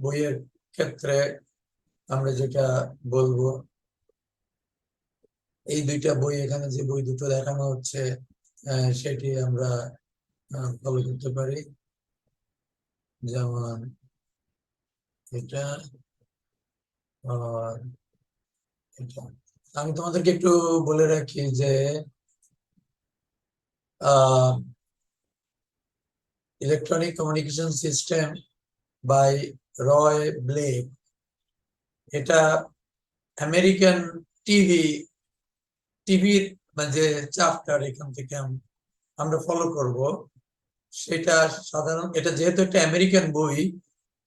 বইয়ের ক্ষেত্রে আমরা যেটা বলবো, এই দুইটা বই, এখানে যে বই দুটো দেখানো হচ্ছে সেটি আমরা ফলো করতে পারি। যেমন এটা আর এটা। আমি তোমাদেরকে একটু বলে রাখি যে electronic communication system by Roy Blake, এটা আমেরিকান টিভির যে চ্যাপ্টার এখান থেকে আমরা ফলো করব, সেটা সাধারণ, এটা যেহেতু একটা আমেরিকান বই,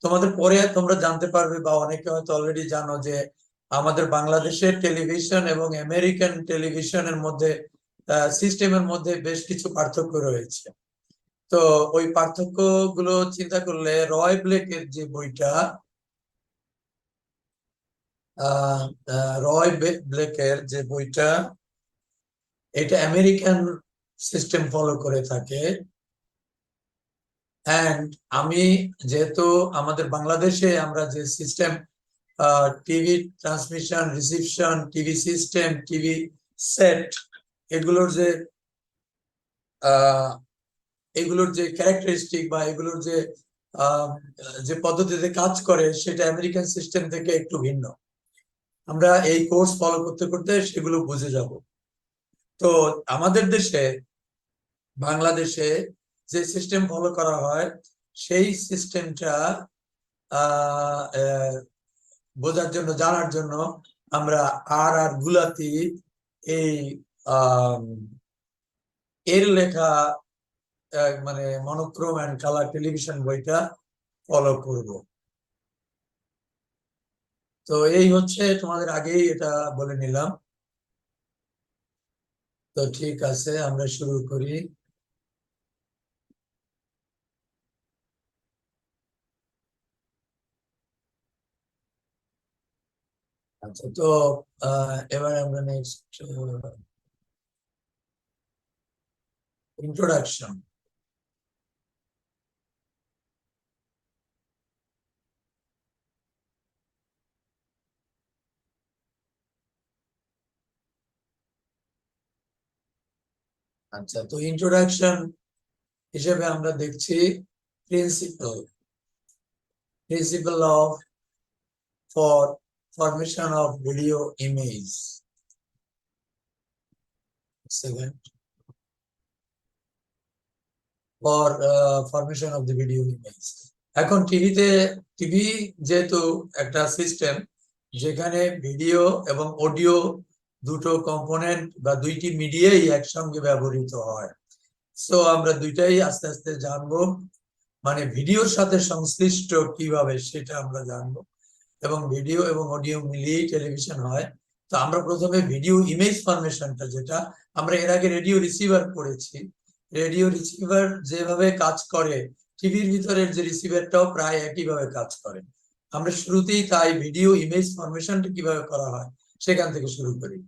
তোমাদের পরে তোমরা জানতে পারবে বা অনেকে হয়তো অলরেডি জানো যে আমাদের বাংলাদেশের টেলিভিশন এবং আমেরিকান টেলিভিশনের মধ্যে সিস্টেমের মধ্যে বেশ কিছু পার্থক্য রয়েছে। তো ওই পার্থক্য গুলো চিন্তা করলে রয় ব্লেকের যে বইটা, রয় ব্লেকের যে বইটা, এটা আমেরিকান সিস্টেম ফলো করে থাকে। অ্যান্ড আমি যেহেতু আমাদের বাংলাদেশে আমরা যে system, TV transmission, reception, TV system, TV set, এগুলোর যে ক্যারেক্টারিস্টিক বা এগুলোর যে পদ্ধতিতে কাজ করে, সেটা আমেরিকান সিস্টেম থেকে একটু ভিন্ন। আমরা এই কোর্স ফলো করতে করতে সেগুলো বুঝে যাব। তো আমাদের দেশে, বাংলাদেশে যে সিস্টেম ফলো করা হয়, সেই সিস্টেমটা বোঝার জন্য, জানার জন্য আমরা আর গুলাতি এই এর লেখা মানে মনোক্রোম এন্ড কালার টেলিভিশন বইটা ফলো করব। তো এই হচ্ছে, তোমাদের আগেই এটা বলে নিলাম। তো ঠিক আছে, আমরা শুরু করি। আচ্ছা, তো এবার আমরা নেক্সট ইন্ট্রোডাকশন। আচ্ছা, তো ইন্ট্রোডাকশন হিসেবে আমরা দেখছি principal of formation of video image. Second, for formation of the video image. এখন টিভি যেহেতু একটা সিস্টেম যেখানে ভিডিও এবং অডিও দুটো কম্পোনেন্ট বা দুইটি মিডিয়াই একসঙ্গে ব্যবহৃত হয়, সো আমরা দুইটাই আস্তে আস্তে জানবো। মানে ভিডিওর সাথে সংশ্লিষ্ট কিভাবে সেটা আমরা জানবো, এবং ভিডিও এবং অডিও মিলিয়েই টেলিভিশন হয়। তো আমরা প্রথমে ভিডিও ইমেজ ফরমেশনটা, যেটা আমরা এর আগে রেডিও রিসিভার পড়েছি, রেডিও রিসিভার যেভাবে কাজ করে, টিভির ভিতরের যে রিসিভারটাও প্রায় একইভাবে কাজ করে। আমরা শুরুতেই তাই ভিডিও ইমেজ ফরমেশনটা কিভাবে করা হয় সেখান থেকে শুরু করি।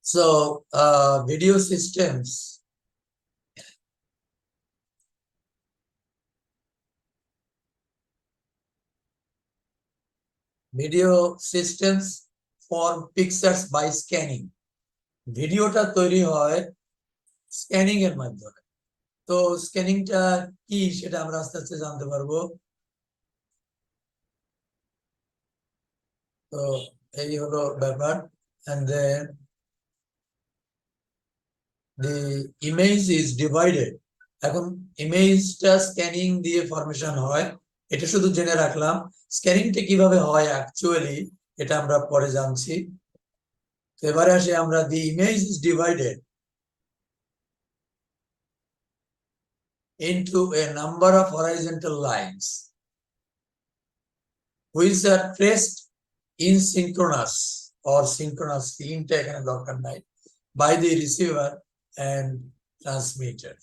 So video systems form pictures by scanning. ভিডিওটা তৈরি হয় স্ক্যানিং এর মাধ্যমে। তো স্ক্যানিংটা কি সেটা আমরা আস্তে আস্তে জানতে পারবো। তো এই হলো ব্যাপার। and then the image is divided. এখন ইমেজটা স্ক্যানিং দিয়ে ফরমেশন হয়, এটা শুধু জেনে রাখলাম। স্ক্যানিংটা কিভাবে হয় অ্যাকচুয়ালি এটা আমরা পরে জানছি। তো এবারে আসি আমরা, the image is divided into a number of horizontal lines which are traced in synchronous or synchronous তিনটা এখানে দরকার নাই, by the receiver and transmitter.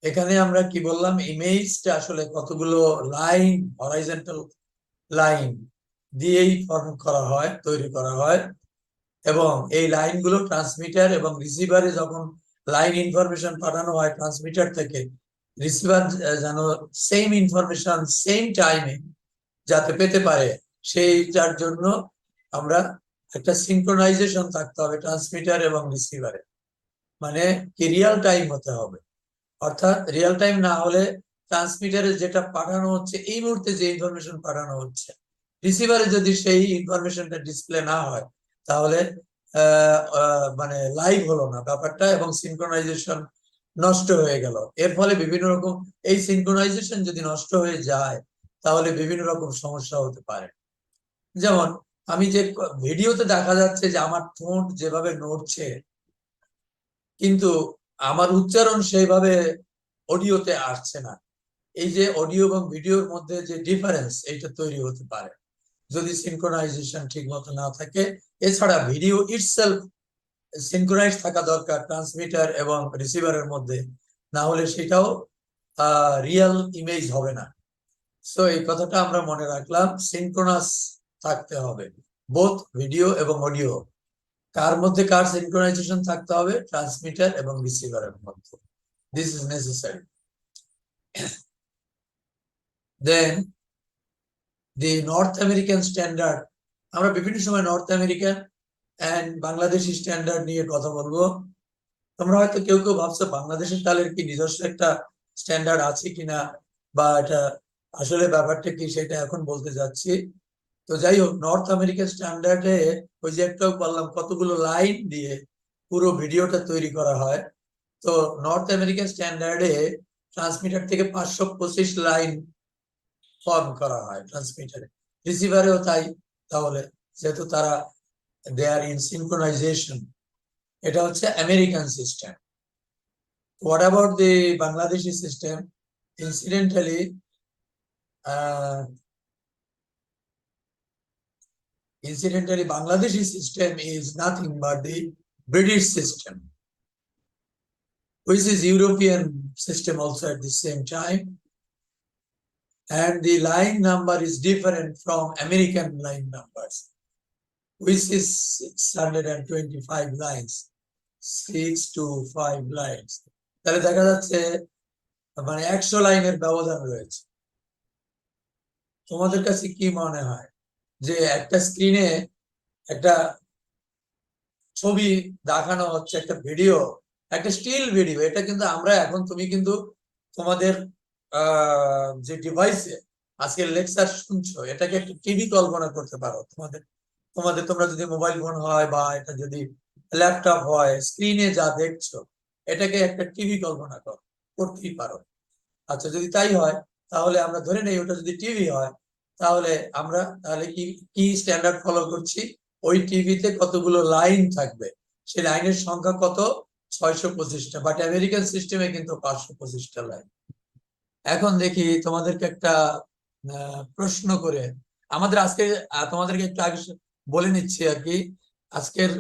এখানে আমরা কি বললাম, ইমেজটা আসলে কতগুলো লাইন, হরাইজন্টাল লাইন দিয়েই ফর্ম করা হয়, তৈরি করা হয়, এবং এই লাইনগুলো ট্রান্সমিটার এবং রিসিভারে যখন লাইন ইনফরমেশন পাঠানো হয় ট্রান্সমিটার থেকে, রিসিভার যেন সেম ইনফরমেশন সেম টাইমে যাতে পেতে পারে, সেইটার জন্য আমরা একটা সিনক্রোনাইজেশন থাকতে হবে ট্রান্সমিটার এবং রিসিভারে, মানে কি রিয়েল টাইম হতে হবে। অর্থাৎ রিয়েল টাইম না হলে ট্রান্সমিটারে যেটা পাঠানো হচ্ছে এই মুহূর্তে যে ইনফরমেশন পাঠানো হচ্ছে, রিসিভারে যদি সেই ইনফরমেশনটা ডিসপ্লে না হয় তাহলে মানে লাইভ হলো না ব্যাপারটা এবং সিনক্রোনাইজেশন নষ্ট হয়ে গেল। এর ফলে বিভিন্ন রকম এই সিনক্রোনাইজেশন যদি নষ্ট হয়ে যায় তাহলে বিভিন্ন রকম সমস্যা হতে পারে। যেমন আমি যে ভিডিওতে দেখা যাচ্ছে যে আমার ঠোঁট যেভাবে নড়ছে, কিন্তু আমার উচ্চারণ সেইভাবে অডিওতে আসছে না। এই যে অডিও এবং ভিডিওর মধ্যে যে ডিফারেন্স এইটা তৈরি হতে পারে যদি সিনক্রোনাইজেশন ঠিক মতো না থাকে। এছাড়া ভিডিও ইটসেলফ সিনক্রোনাইজ থাকা দরকার ট্রান্সমিটার এবং রিসিভারের মধ্যে, না হলে সেটাও রিয়েল ইমেজ হবে না। সো এই কথাটা আমরা মনে রাখলাম, সিনক্রোনাস থাকতে হবে বোথ ভিডিও এবং অডিও। কার মধ্যে কার সিনক্রোনাইজেশন থাকতে হবে? ট্রান্সমিটার এবং রিসিভারের মধ্যে। This is necessary. Then the North American standard, আমরা বিভিন্ন সময় North American and Bangladeshi standard নিয়ে কথা বলবো। তোমরা হয়তো কেউ কেউ ভাবছো বাংলাদেশের তালের কি নিজস্ব একটা স্ট্যান্ডার্ড আছে কিনা, বা এটা আসলে ব্যাপারটা কি সেটা এখন বলতে যাচ্ছি। তো যাই হোক, নর্থ আমেরিকান স্ট্যান্ডার্ডে ওই যে একটাও বললাম কতগুলো লাইন দিয়ে পুরো ভিডিওটা তৈরি করা হয়। তো নর্থ আমেরিকান স্ট্যান্ডার্ডে ট্রান্সমিটার থেকে 525 লাইন ফর্ম করা হয় ট্রান্সমিটারে, রিসিভারেও তাই। তাহলে যেহেতু তারা দে আর ইন সিনক্রোনাইজেশন, এটা হচ্ছে American system. What about the Bangladeshi system? Incidentally Bangladeshi system is nothing but the British system, which is European system also at the same time. And the line number is different from American line numbers, which is 625 lines, 6 to 5 lines. তাহলে দেখা যাচ্ছে মানে 100 লাইনের ব্যবধান রয়েছে। তোমাদের কাছে কি মনে হয় যে একটা স্ক্রিনে একটা ছবি দেখানো হচ্ছে, একটা ভিডিও, একটা স্টিল ভিডিও, এটা কিন্তু আমরা এখন তুমি কিন্তু তোমাদের যে ডিভাইসে আজকে লেকচার শুনছো এটাকে একটা টিভি কল্পনা করতে পারো। তোমাদের তোমাদের তোমরা যদি মোবাইল ফোন হয় বা এটা যদি ল্যাপটপ হয়, স্ক্রিনে যা দেখছো এটাকে একটা টিভি কল্পনা করতেই পারো। আচ্ছা, যদি তাই হয় তাহলে আমরা ধরে নেই ওটা যদি টিভি হয়, তাহলে আমরা তাহলে কি কি স্ট্যান্ডার্ড ফলো করছি? ওই টিভিতে কতগুলো লাইন থাকবে, সেই লাইনের সংখ্যা কত? 625টা। বাট আমেরিকান সিস্টেমে কিন্তু 525টা লাইন। এখন দেখি তোমাদেরকে একটা প্রশ্ন করে আমাদের আজকে তোমাদেরকে একটু আগে বলে নিচ্ছি আর কি, আজকের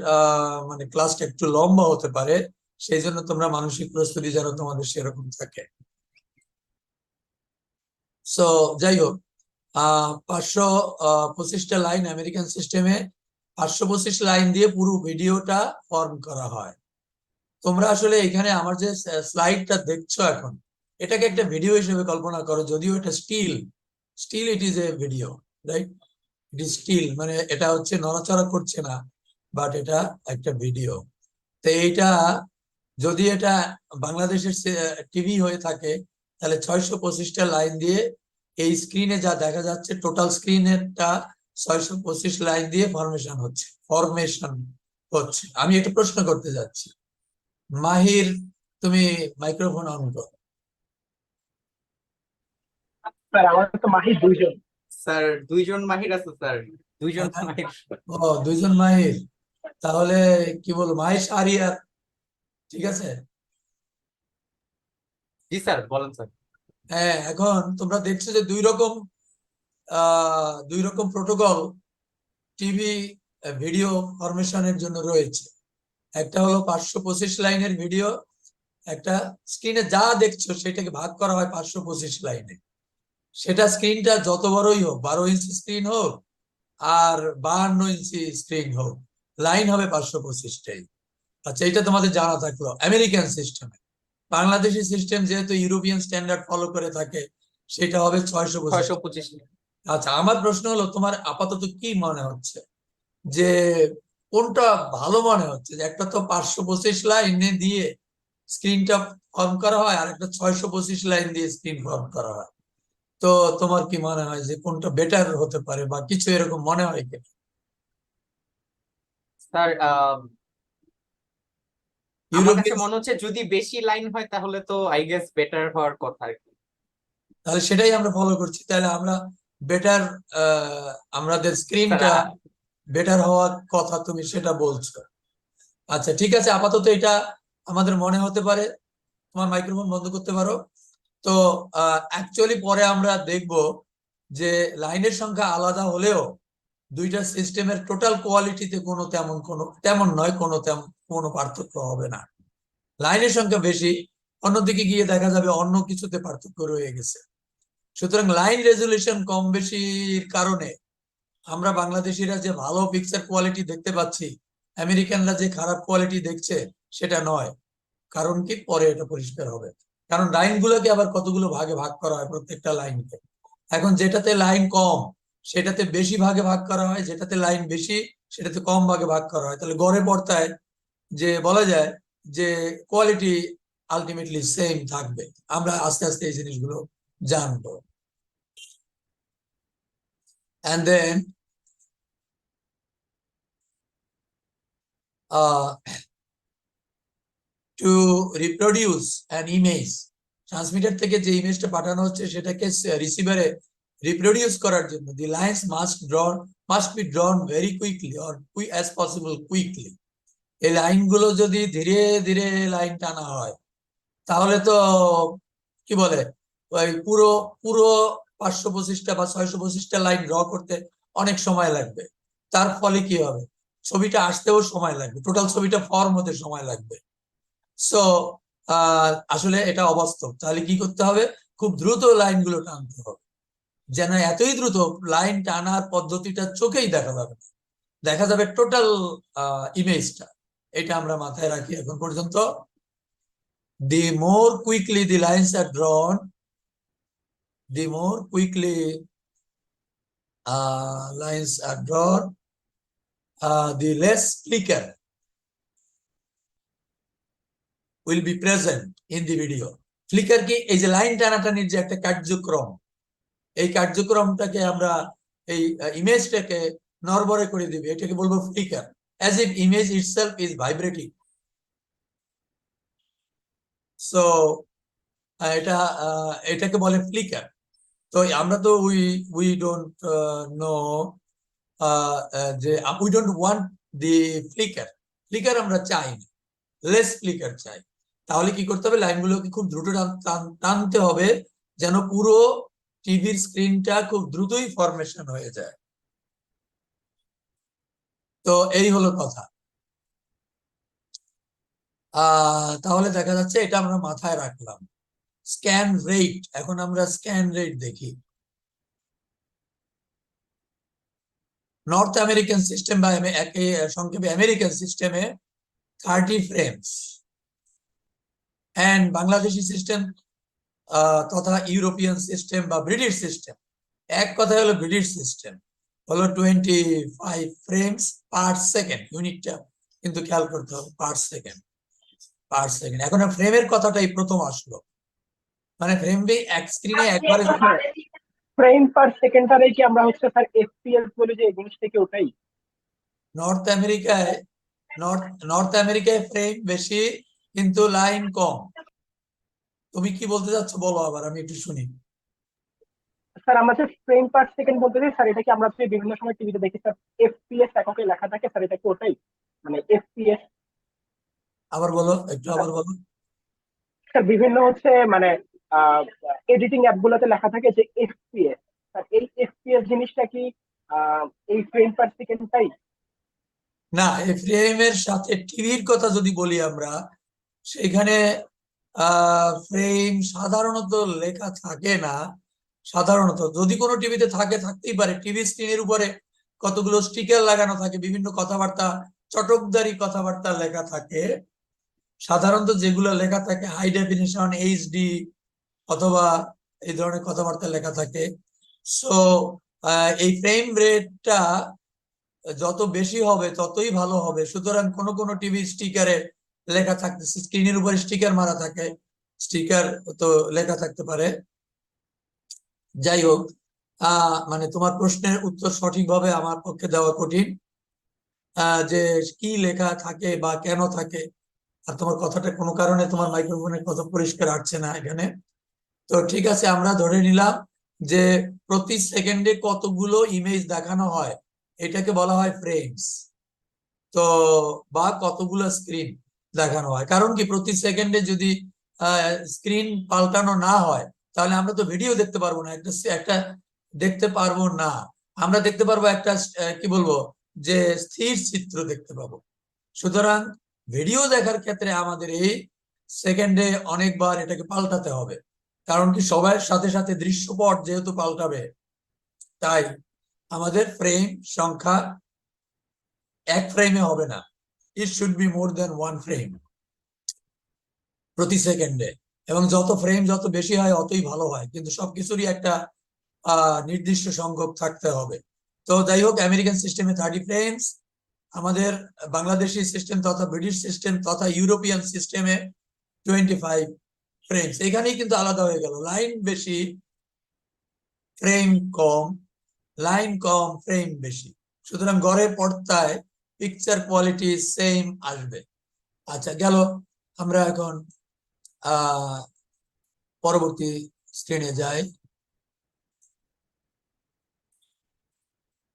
মানে ক্লাসটা একটু লম্বা হতে পারে, সেই জন্য তোমরা মানসিক প্রস্তুতি যেন তোমাদের সেরকম থাকে। সো যাই হোক, 525টা লাইন আমেরিকান সিস্টেমে, 525 লাইন দিয়ে পুরো ভিডিওটা ফর্ম করা হয়। তোমরা আসলে এখানে আমার যে স্লাইডটা দেখছো এখন, এটাকে একটা ভিডিও হিসেবে কল্পনা করো, যদিও এটা still it is a video, right? It is still, মানে এটা হচ্ছে নড়াচড়া করছে না, বাট এটা একটা ভিডিও। তো এইটা যদি এটা বাংলাদেশের টিভি হয়ে থাকে তাহলে 625টা লাইন দিয়ে এই স্ক্রিনে যা দেখা যাচ্ছে টোটাল স্ক্রিনেরটা 625 লাইন দিয়ে ফরমেশন হচ্ছে। আমি একটা প্রশ্ন করতে যাচ্ছি, মাহির তুমি মাইক্রোফোন অন করো। স্যার আমাদের তো মাহির দুইজন। স্যার দুইজন মাহির আছে স্যার, দুইজন হ্যাঁ? মাহির। ও, দুইজন মাহির, তাহলে কি বলবো, মাহির আরিয়ার, ঠিক আছে? জি স্যার, বলেন স্যার। হ্যাঁ, এখন তোমরা দেখছো যে দুই রকম প্রোটোকল টিভি ভিডিও ফরমেশনের জন্য রয়েছে। একটা হলো 525 লাইনের ভিডিও, একটা স্ক্রিনে যা দেখছো সেটাকে ভাগ করা হয় 525 লাইনে। সেটা স্ক্রিনটা যত বড়ই হোক, 12 ইঞ্চি স্ক্রিন হোক আর 52 ইঞ্চি স্ক্রিন হোক, লাইন হবে 525টাই। আচ্ছা, এটা তোমাদের জানা থাকলো আমেরিকান সিস্টেমে। বাংলাদেশি সিস্টেম যেহেতু ইউরোপিয়ান স্ট্যান্ডার্ড ফলো করে থাকে, সেটা হবে 625। 625। আচ্ছা, আমার প্রশ্ন হলো তোমার আপাতত কি মনে হচ্ছে যে কোনটা ভালো মনে হচ্ছে? যে একটা তো 525 লাইনে দিয়ে স্ক্রিনটা ফর্ম করা হয়, আর একটা 625 লাইন দিয়ে স্ক্রিন ফর্ম করা হয়। তো তোমার কি মনে হয় যে কোনটা বেটার হতে পারে, বা কিছু এরকম মনে হয় কিনা? স্যার আমার কাছে ইউরোপিয়ান, মনে হচ্ছে যদি বেশি লাইন হয় তাহলে তো আই গেস বেটার হওয়ার কথা আর কি। তাহলে সেটাই আমরা ফলো করছি, তাহলে আমরা বেটার, আমাদের স্যার স্ক্রিনটা বেটার হওয়ার কথা তুমি সেটা বলছো। আচ্ছা, ঠিক আছে, আপাতত এটা আমাদের মনে হতে পারে। তোমার মাইক্রোফোন বন্ধ করতে পারো। তো অ্যাকচুয়ালি পরে আমরা দেখব যে লাইনের সংখ্যা আলাদা হলেও দুইটা সিস্টেমের টোটাল কোয়ালিটিতে তেমন নয়, কোনো পার্থক্য হবে না। লাইনের সংখ্যা বেশি, অন্যদিকে গিয়ে দেখা যাবে অন্য কিছুতে পার্থক্য রয়ে গেছে। সুতরাং লাইন রেজুলেশন কম বেশির কারণে আমরা বাংলাদেশিরা যে ভালো পিকচার কোয়ালিটি দেখতে পাচ্ছি, আমেরিকানরা যে খারাপ কোয়ালিটি দেখছে সেটা নয়। কারণ কি, পরে এটা পরিষ্কার হবে। কারণ লাইন গুলোকে আবার কতগুলো ভাগে ভাগ করা হয়, প্রত্যেকটা লাইনকে। এখন যেটাতে লাইন কম সেটাতে বেশি ভাগে ভাগ করা হয়, যেটাতে লাইন বেশি সেটাতে কম ভাগে ভাগ করা হয়। তাহলে গড়ে পড়তায় যে বলা যায় যে কোয়ালিটি আলটিমেটলি সেম থাকবে। আমরা আস্তে আস্তে এই জিনিসগুলো জানবো। and then to reproduce an image, transmitter থেকে যে ইমেজটা পাঠানো হচ্ছে সেটাকে রিসিভারে রিপ্রোডিউস করার জন্য the lines must be drawn very quickly or as possible quickly. এই লাইনগুলো যদি ধীরে ধীরে লাইন টানা হয় তাহলে তো কি বলে, ওই পুরো পুরো 525টা বা 625টা লাইন ড্র করতে অনেক সময় লাগবে। তার ফলে কি হবে, ছবিটা আসতেও সময় লাগবে, টোটাল ছবিটা ফর্ম হতে সময় লাগবে। সো আসলে এটা অবাস্তব। তাহলে কি করতে হবে, খুব দ্রুত লাইনগুলো টানতে হবে, যেন এতই দ্রুত লাইন টানার পদ্ধতিটা চোখেই দেখা যাবে না, দেখা যাবে টোটাল ইমেজটা। এটা আমরা মাথায় রাখি এখন পর্যন্ত। the more quickly the lines are drawn, the more quickly lines are drawn, the less flicker will be present in the video. Flicker কি, এই যে লাইন টানাটানির যে একটা কার্যক্রম, এই কার্যক্রমটাকে আমরা এই ইমেজটাকে নড়বড়ে করে দিবে, এটাকে বলবো flicker, as if image itself is vibrating. So এটাকে বলে ফ্লিকার। তো আমরা তো উই ডোন্ট নো যে we don't want the flicker. Flicker আমরা চাই না, লেস ফ্লিকার চাই। তাহলে কি করতে হবে, লাইনগুলোকে খুব দ্রুত টানতে হবে যেন পুরো টিভির স্ক্রিনটা খুব দ্রুতই ফরমেশন হয়ে যায়। তো এই হলো কথা। তাহলে দেখা যাচ্ছে এটা আমরা মাথায় রাখলাম। স্ক্যান রেট, এখন আমরা স্ক্যান রেট দেখি। নর্থ আমেরিকান সিস্টেম বা সংক্ষেপে আমেরিকান সিস্টেমে 30 ফ্রেমস, এন্ড বাংলাদেশি সিস্টেম তথা ইউরোপিয়ান সিস্টেম বা ব্রিটিশ সিস্টেম, এক কথায় হলো ব্রিটিশ সিস্টেম, হলো 25 ফ্রেমস পার সেকেন্ড। ইউনিটটা কিন্তু খেয়াল করতে হবে, পার সেকেন্ড। এখন ফ্রেমের কথাটাই প্রথম আসলো, মানে ফ্রেম এক স্ক্রিনে একবারে। ফ্রেম পার সেকেন্ডটারে কি আমরা হচ্ছে স্যার এফপিএস বলে যে এই জিনিসটা কি ওটাই? নর্থ আমেরিকায় নর্থ আমেরিকায় ফ্রেম বেশি কিন্তু লাইন কম। তুমি কি বলতে চাচ্ছ বলো আবার, আমি একটু শুনি। স্যার আমরা যে ফ্রেম পার সেকেন্ড বলতে চাই স্যার, এটা কি আমরা যে বিভিন্ন সময় টিভিতে দেখি স্যার এফপিএস এককে লেখা থাকে স্যার, এটা কি ওটাই মানে এফপিএস? আবার বলো, একটু আবার বলো। স্যার বিভিন্ন হচ্ছে মানে এডিটিং অ্যাপ গুলোতে লেখা থাকে যে এফপিএস, স্যার এই এফপিএস জিনিসটা কি এই ফ্রেম পার সেকেন্ডটাই? না, এই ফ্রেমের সাথে টিভির কথা যদি বলি আমরা, সেখানে ফ্রেম সাধারণত লেখা থাকে না। সাধারণত যদি কোনো টিভিতে থাকতেই পারে, টিভি স্ক্রিনের উপরে কতগুলো স্টিকার লাগানো থাকে, বিভিন্ন কথাবার্তা, চটকদারি কথাবার্তা লেখা থাকে। সাধারণত যেগুলো লেখা থাকে হাই ডেফিনিশন, এইচডি অথবা এই ধরনের কথাবার্তা লেখা থাকে। সো এই ফ্রেম রেটটা যত বেশি হবে ততই ভালো হবে। সুতরাং কোনো কোনো টিভি স্টিকারে লেখা থাকতেছে, স্ক্রিনের উপরে স্টিকার মারা থাকে, স্টিকার তো লেখা থাকতে পারে। যাই হোক, মানে তোমার প্রশ্নের উত্তর সঠিকভাবে আমার পক্ষে দেওয়া কঠিন, যে কি লেখা থাকে বা কেন থাকে। আর তোমার কথাটা কোনো কারণে তোমার মাইক্রোফোনের কথা পরিষ্কার আসছে না এখানে। তো ঠিক আছে, আমরা ধরে নিলাম যে প্রতি সেকেন্ডে কতগুলো ইমেজ দেখানো হয় এটাকে বলা হয় ফ্রেমস। তো বা কতগুলো স্ক্রিন দেখানো হয়, কারণ কি প্রতি সেকেন্ডে যদি স্ক্রিন পাল্টানো না হয় তাহলে আমরা তো ভিডিও দেখতে পারবো না, একটা দেখতে পারবো না। আমরা দেখতে পারবো একটা কি বলবো, যে স্থির চিত্র দেখতে পাবো। সুতরাং ভিডিও দেখার ক্ষেত্রে আমাদের এই সেকেন্ডে অনেকবার এটাকে পাল্টাতে হবে, কারণ কি সবার সাথে সাথে দৃশ্যপট যেহেতু পাল্টাবে, তাই আমাদের ফ্রেম সংখ্যা এক ফ্রেমে হবে না, it should be more than one frame প্রতি সেকেন্ডে। এবং যত ফ্রেম যত বেশি হয় অতই ভালো হয়, কিন্তু সবকিছুরই একটা নির্দিষ্ট সংখ্যক থাকতে হবে। তো যাই হোক, আমেরিকান সিস্টেমে 30 ফ্রেমস, আমাদের বাংলাদেশি সিস্টেম তথা ব্রিটিশ সিস্টেম তথা ইউরোপিয়ান সিস্টেমে 25 ফ্রেমস। এখানেই কিন্তু আলাদা হয়ে গেল, লাইন বেশি ফ্রেম কম, লাইন কম ফ্রেম বেশি। সুতরাং গড়ে পর্দায় পিকচার কোয়ালিটি সেম আসবে। আচ্ছা গেল, আমরা এখন পরবর্তী স্ক্রিনে যাই।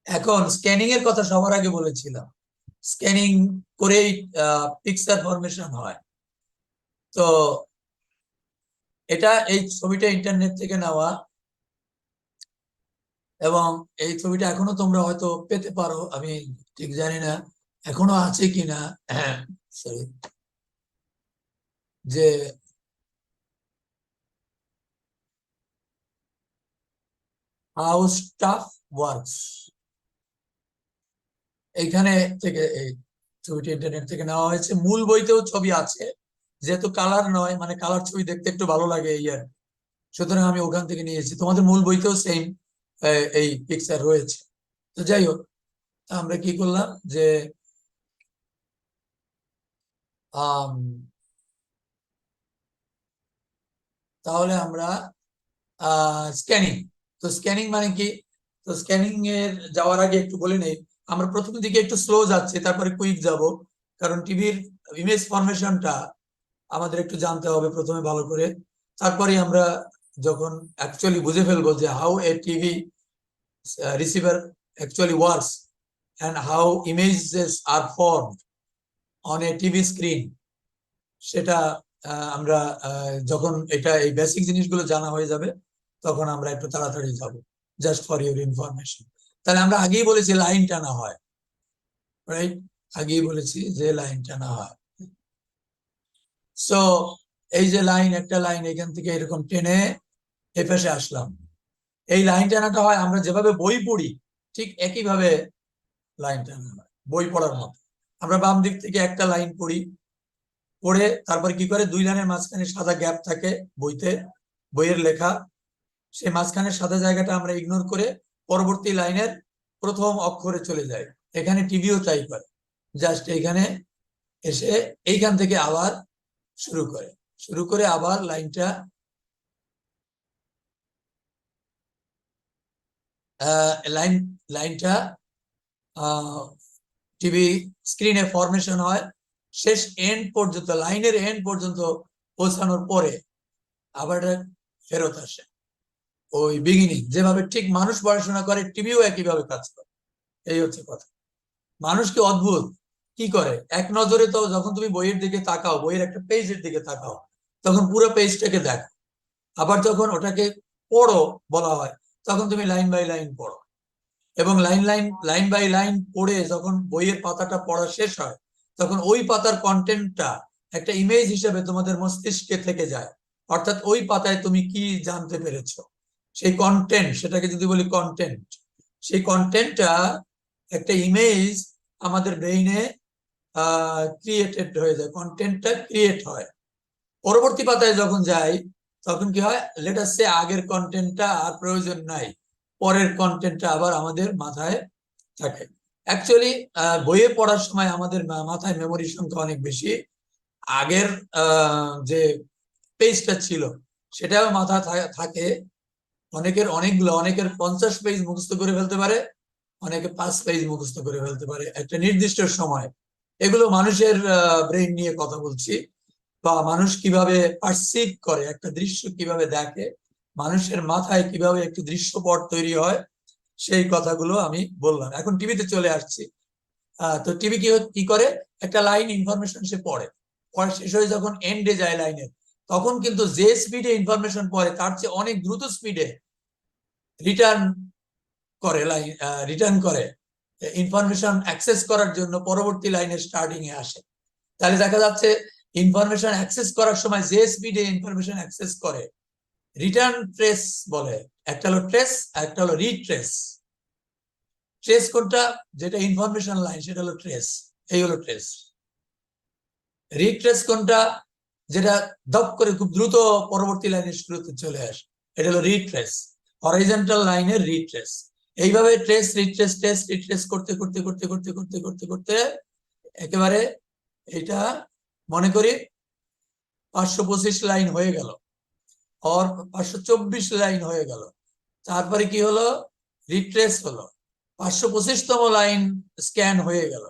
এখন স্ক্যানিং এর কথা সবার আগে বলেছিলাম, স্ক্যানিং করেই পিকচার ফরমেশন হয়। তো এই ছবিটা ইন্টারনেট থেকে নেওয়া, এবং এই ছবিটা এখনো তোমরা হয়তো পেতে পারো, আমি ঠিক জানি না এখনো আছে কিনা। সরি, যে হাউ স্টাফ ওয়ার্কস, এইখানে থেকে এই ছবিটি ইন্টারনেট থেকে নেওয়া হয়েছে। মূল বইতেও ছবি আছে, যেহেতু কালার নয়, মানে কালার ছবি দেখতে একটু ভালো লাগে এই আর, সুতরাং আমি ওখান থেকে নিয়েছি। তোমাদের মূল বইতেও সেম এই পিকচার রয়েছে। তো যাই হোক, আমরা কি করলাম যে তাহলে আমরা স্ক্যানিং, তো স্ক্যানিং মানে কি, তো স্ক্যানিং এর যাওয়ার আগে একটু বলে নেই, আমরা প্রথম দিকে একটু স্লো যাচ্ছি, তারপরে কুইক যাব, কারণ টিভির ইমেজ ফরমেশনটা আমাদের একটু জানতে হবে প্রথমে ভালো করে। তারপরে আমরা যখন অ্যাকচুয়ালি বুঝে ফেলবো যে how A TV receiver actually works and how images are formed on a TV screen, সেটা আমরা যখন এই বেসিক জিনিসগুলো জানা হয়ে যাবে তখন আমরা একটু তাড়াতাড়ি যাব। Just for your information. তাহলে আমরা আগেই বলেছি লাইন টানা হয়, রাইট? আগেই বলেছি যে লাইন টানা হয়। সো এই যে লাইন, একটা লাইন এখান থেকে এরকম টেনে এ পাশে আসলাম, এই লাইন টানাটা হয় আমরা যেভাবে বই পড়ি ঠিক একইভাবে লাইন টানা হয়, বই পড়ার মতো। আমরা বাম দিক থেকে একটা লাইন পড়ি, পড়ে তারপর কি করে, দুই লাইনের মাঝখানে সাদা গ্যাপ থাকে বইতে, বইয়ের লেখা, সেই মাঝখানের সাদা জায়গাটা আমরা ইগনোর করে পরবর্তী লাইনের প্রথম অক্ষরে চলে যাই। এখানে টিভিও তাই করে, জাস্ট এইখানে এসে এইখান থেকে আবার শুরু করে আবার লাইনটা টিভি স্ক্রিনে ফরমেশন হয়, শেষ এন্ড পর্যন্ত, লাইনের এন্ড পর্যন্ত পৌঁছানোর পরে আবার ফেরত আসে ওই বিগিনিং। যেভাবে ঠিক মানুষ পড়াশোনা করে টিভিও একইভাবে কাজ করে, এই হচ্ছে কথা। মানুষ কি অদ্ভুত, কি করে এক নজরে, তো যখন তুমি বইয়ের দিকে তাকাও, বইয়ের একটা পেজের দিকে তাকাও, তখন পুরো পেজটাকে দেখো, আবার যখন ওটাকে পড়ো বলা হয় তখন তুমি লাইন বাই লাইন পড়ো, এবং লাইন বাই লাইন পড়ে যখন বইয়ের পাতাটা পড়া শেষ হয় তখন ওই পাতার কন্টেন্টটা একটা ইমেজ হিসেবে তোমাদের মস্তিষ্কে থেকে যায়। অর্থাৎ ওই পাতায় তুমি কি জানতে পেরেছো, সেই কন্টেন্ট, সেটাকে যদি বলি কন্টেন্ট, সেই কন্টেন্টটা একটা ইমেজ আমাদের ব্রেইনে ক্রিয়েটেড হয়ে যায়, কন্টেন্টটা ক্রিয়েট হয়। পরবর্তী পাতায় যখন যাই তখন কি হয়, লেটার সে আগের কন্টেন্টটা আর প্রয়োজন নাই, পরের কন্টেন্টটা আবার আমাদের মাথায় থাকে। অ্যাকচুয়ালি বইয়ে পড়ার সময় আমাদের মাথায় মেমোরির সংখ্যা অনেক বেশি, আগের যে পেজটা ছিল সেটাও মাথা থাকে। অনেকের অনেকগুলো, অনেকের 50 পেজ মুখস্থ করে ফেলতে পারে, অনেকে 5 পেজ মুখস্থ করে ফেলতে পারে একটা নির্দিষ্ট সময়। এগুলো মানুষের ব্রেন নিয়ে কথা বলছি, বা মানুষ কিভাবে পারসিভ করে, একটা দৃশ্য কিভাবে দেখে, মানুষের মাথায় কিভাবে একটি দৃশ্যপট তৈরি হয়, সেই কথাগুলো আমি বললাম। এখন টিভিতে চলে আসছি। তো টিভি কি করে, একটা লাইন ইনফরমেশন সে পড়ে, পড়া শেষ হয়ে যখন এন্ডে যায় লাইনের, তখন কিন্তু যে স্পিডে ইনফরমেশন পড়ে তার চেয়ে অনেক দ্রুত স্পিডে রিটার্ন করে ইনফরমেশন অ্যাক্সেস করার জন্য পরবর্তী লাইনের স্টার্টিং এ আসে। তাহলে দেখা যাচ্ছে ইনফরমেশন অ্যাক্সেস করার সময় যে স্পিডে ইনফরমেশন অ্যাক্সেস করে, রিটার্ন ট্রেস বলে। একটা হলো ট্রেস, একটা হলো রিট্রেস। ট্রেস কোনটা, যেটা ইনফরমেশন লাইন সেটা হলো ট্রেস, এই হলো ট্রেস। রিট্রেস কোনটা, যেটা দপ করে খুব দ্রুত পরবর্তী লাইনের শুরুতে চলে আসে, এটা হলো রিট্রেস, হরাইজন্টাল লাইনের রিট্রেস। এইভাবে ট্রেস রিট্রেস ট্রেস রিট্রেস করতে করতে করতে করতে করতে করতে করতে একেবারে এটা মনে করি 525 লাইন হয়ে গেল, আর 524 লাইন হয়ে গেল। তারপরে কি হলো, রিট্রেস হলো, 525তম লাইন স্ক্যান হয়ে গেল।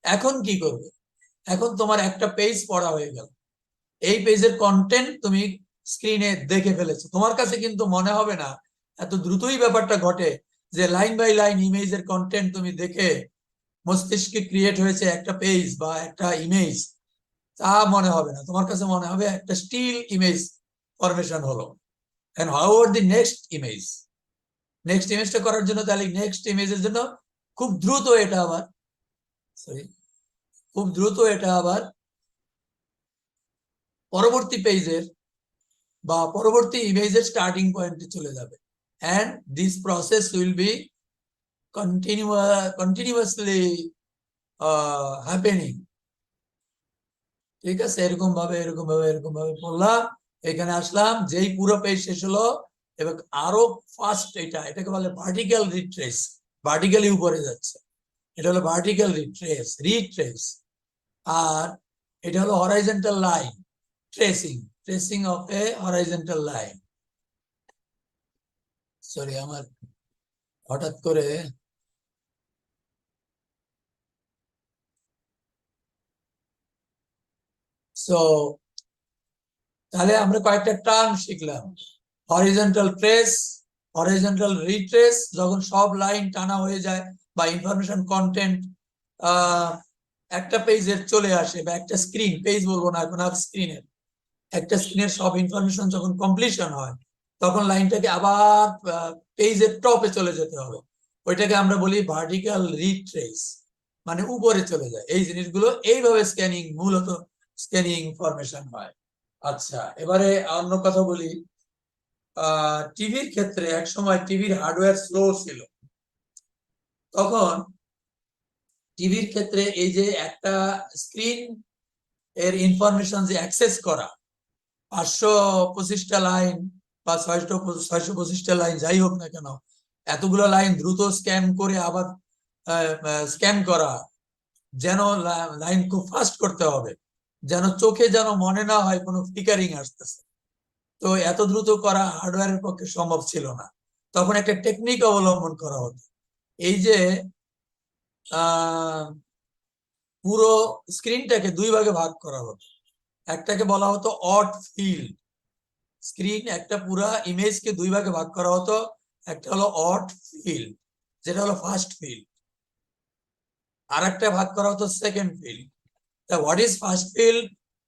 এখন কি করবে, এখন তোমার একটা পেজ পড়া হয়ে গেল, এই পেজের কন্টেন্ট তুমি স্ক্রিনে দেখে ফেলেছো। তোমার কাছে কিন্তু মনে হবে না এত দ্রুতই ব্যাপারটা ঘটে, যে লাইন বাই লাইন ইমেজের কন্টেন্ট তুমি দেখে মস্তিষ্কে ক্রিয়েট হয়েছে একটা পেজ বা একটা ইমেজ, তা মনে হবে না। তোমার কাছে মনে হবে একটা স্টিল ইমেজ ফরমেশন হলো। এন্ড হাউয়ার দি নেক্সট ইমেজটা করার জন্য, তাহলে নেক্সট ইমেজের জন্য খুব দ্রুত এটা আবার পরবর্তী পেজের বা পরবর্তী ইমেজের স্টার্টিং পয়েন্টে চলে যাবে। and this process will be continuously happening। ঠিক আছে, এরকম ভাবে পড়লাম, এখানে আসলাম, যেই পুরো পেজ শেষ হলো এবং আরো ফাস্ট, এটাকে বলে ভার্টিক্যাল রিট্রেস, ভার্টিক্যালি উপরে যাচ্ছে, এটা হলো ভার্টিক্যাল রিট্রেস। আর এটা হলো horizontal line tracing of A horizontal line. Sorry, আমার হঠাৎ করে তাহলে আমরা কয়েকটা টার্ম শিখলাম, হরিজন্টাল ট্রেস, হরিজন্টাল রিট্রেস, যখন সব লাইন টানা হয়ে যায় বা ইনফরমেশন কন্টেন্ট একটা পেজের চলে আসে, বা একটা স্ক্রিন, পেজ বলবো না এখন, আর একটা স্ক্রিনের সব ইনফরমেশন যখন কমপ্লিশন হয়, তখন লাইনটাকে আবার পেজের টপে চলে যেতে হবে, ওইটাকে আমরা বলি ভার্টিক্যাল রিট্রেস, মানে উপরে চলে যায়। এই জিনিসগুলো এইভাবে মূলত স্ক্যানিং ইনফরমেশন হয়। আচ্ছা, এবারে অন্য কথা বলি। টিভির ক্ষেত্রে একসময় টিভির হার্ডওয়্যার স্লো ছিল, তখন টিভির ক্ষেত্রে এই যে একটা স্ক্রিন এর ইনফরমেশন যে অ্যাক্সেস করা, 525টা লাইন বা 625টা লাইন যাই হোক না কেন, এতগুলো লাইন দ্রুত স্ক্যান করে আবার স্ক্যান করা, যেন লাইন খুব ফাস্ট করতে হবে, যেন চোখে যেন মনে না হয় কোনো ফ্লিকারিং আসতেছে। তো এত দ্রুত করা হার্ডওয়্যারের পক্ষে সম্ভব ছিল না, তখন একটা টেকনিক অবলম্বন করা হতো। এই যে পুরো স্ক্রিনটাকে 2 ভাগে ভাগ করা হতো, একটাকে বলা হতো অড ফিল্ড স্ক্রিন, একটা পুরা ইমেজকে 2 ভাগে ভাগ করা হতো, একটা হলো অড ফিল্ড যেটা হলো ফার্স্ট ফিল্ড, আর একটা ভাগ করা হতো second field. What is first field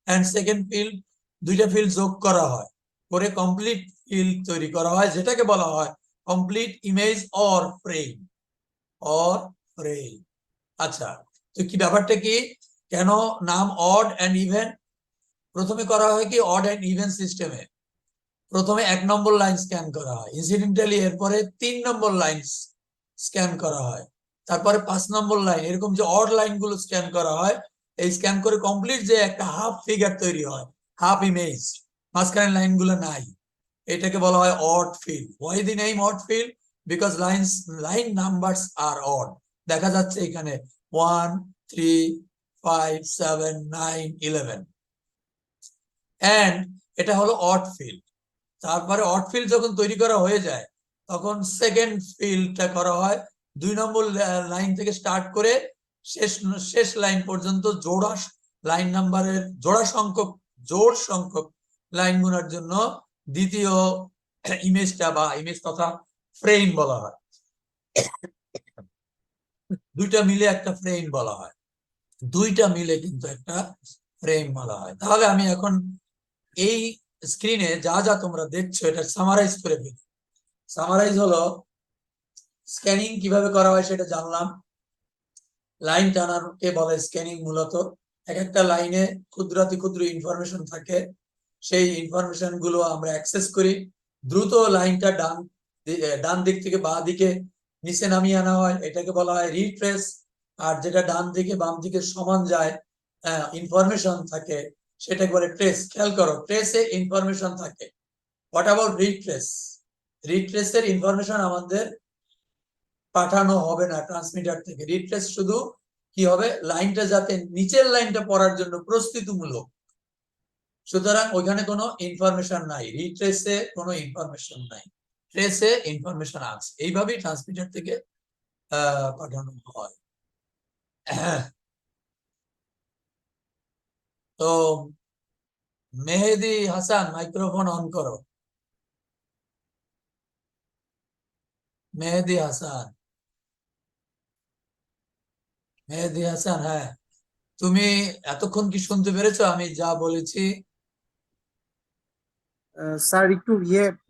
and second field, দুইটা ফিল্ড যোগ করা হয়, করে কমপ্লিট ফিল্ড তৈরি করা হয়, যেটাকে বলা হয় কমপ্লিট ইমেজ অর ফ্রেম। আচ্ছা, তো কি ব্যাপারটা কি, কেন নাম অড এন্ড ইভেন? প্রথমে করা হয় কি, অড এন্ড ইভেন সিস্টেমে প্রথমে 1 নম্বর লাইন স্ক্যান করা হয়, ইনসিডেন্টালি এরপরে 3 নম্বর লাইন স্ক্যান করা হয়, তারপরে 5 নম্বর লাইন, এরকম যে অড লাইন গুলো স্ক্যান করা হয়, এই স্ক্যান করে কমপ্লিট যে একটা হাফ ফিগার তৈরি হয়, হাফ ইমেজ, মাঝখানে লাইনগুলো নাই, এটাকে বলা হয় odd field. Why the name odd field? Because line numbers are odd. দেখা যাচ্ছে এখানে 1 3 5 7 9 11 এন্ড এটা হলো অড ফিল। তারপরে অড ফিল যখন তৈরি করা হয়ে যায় তখন সেকেন্ড ফিলটা করা হয় 2 নম্বর লাইন থেকে স্টার্ট করে শেষ লাইন পর্যন্ত জোড়া লাইন নাম্বারের জোড় সংখ্যক লাইন গুনার জন্য দ্বিতীয় ইমেজটা বা ইমেজ তথা ফ্রেম বলা হয়। দুইটা মিলে একটা ফ্রেম বলা হয়, দুইটা মিলে কিন্তু একটা ফ্রেম বলা হয়। তাহলে আমি এখন এই স্ক্রিনে যা যা তোমরা দেখছো এটা সামারাইজ করে ফেলি। সামারাইজ হলো স্ক্যানিং কিভাবে করা হয় সেটা জানলাম। লাইন টানাকে বলে স্ক্যানিং। মূলত এক একটা লাইনে ক্ষুদ্রাতি ক্ষুদ্র ইনফরমেশন থাকে, সেই ইনফরমেশন গুলো আমরা অ্যাক্সেস করি। দ্রুত লাইনটা ডান দিক থেকে বাঁ দিকে নিচে নামিয়ে আনা হয়, এটাকে বলা হয় রিট্রেস। আর যেটা ডান দিকে বাম দিকে সমান যায় ইনফরমেশন থাকে সেটাকে বলে ট্রেস। খেয়াল করো, ট্রেসে ইনফরমেশন থাকে। What about retrace? রিট্রেসের ইনফরমেশন আমাদের পাঠানো হবে না ট্রান্সমিটার থেকে। রিট্রেস শুধু কি হবে, লাইনটা যাতে নিচের লাইনটা পড়ার জন্য প্রস্তুতিমূলক, সুতরাং ওইখানে কোনো ইনফরমেশন নাই, রিট্রেসে কোনো ইনফরমেশন নাই, ট্রেসে ইনফরমেশন আছে। এইভাবেই ট্রান্সমিটার থেকে পাঠানো হয়। তো মেহেদি হাসান মাইক্রোফোন অন করো। মেহেদি হাসান, মেহেদি হাসান, হ্যাঁ তুমি এতক্ষণ কি শুনতে পেরেছো আমি যা বলেছি? স্যার একটু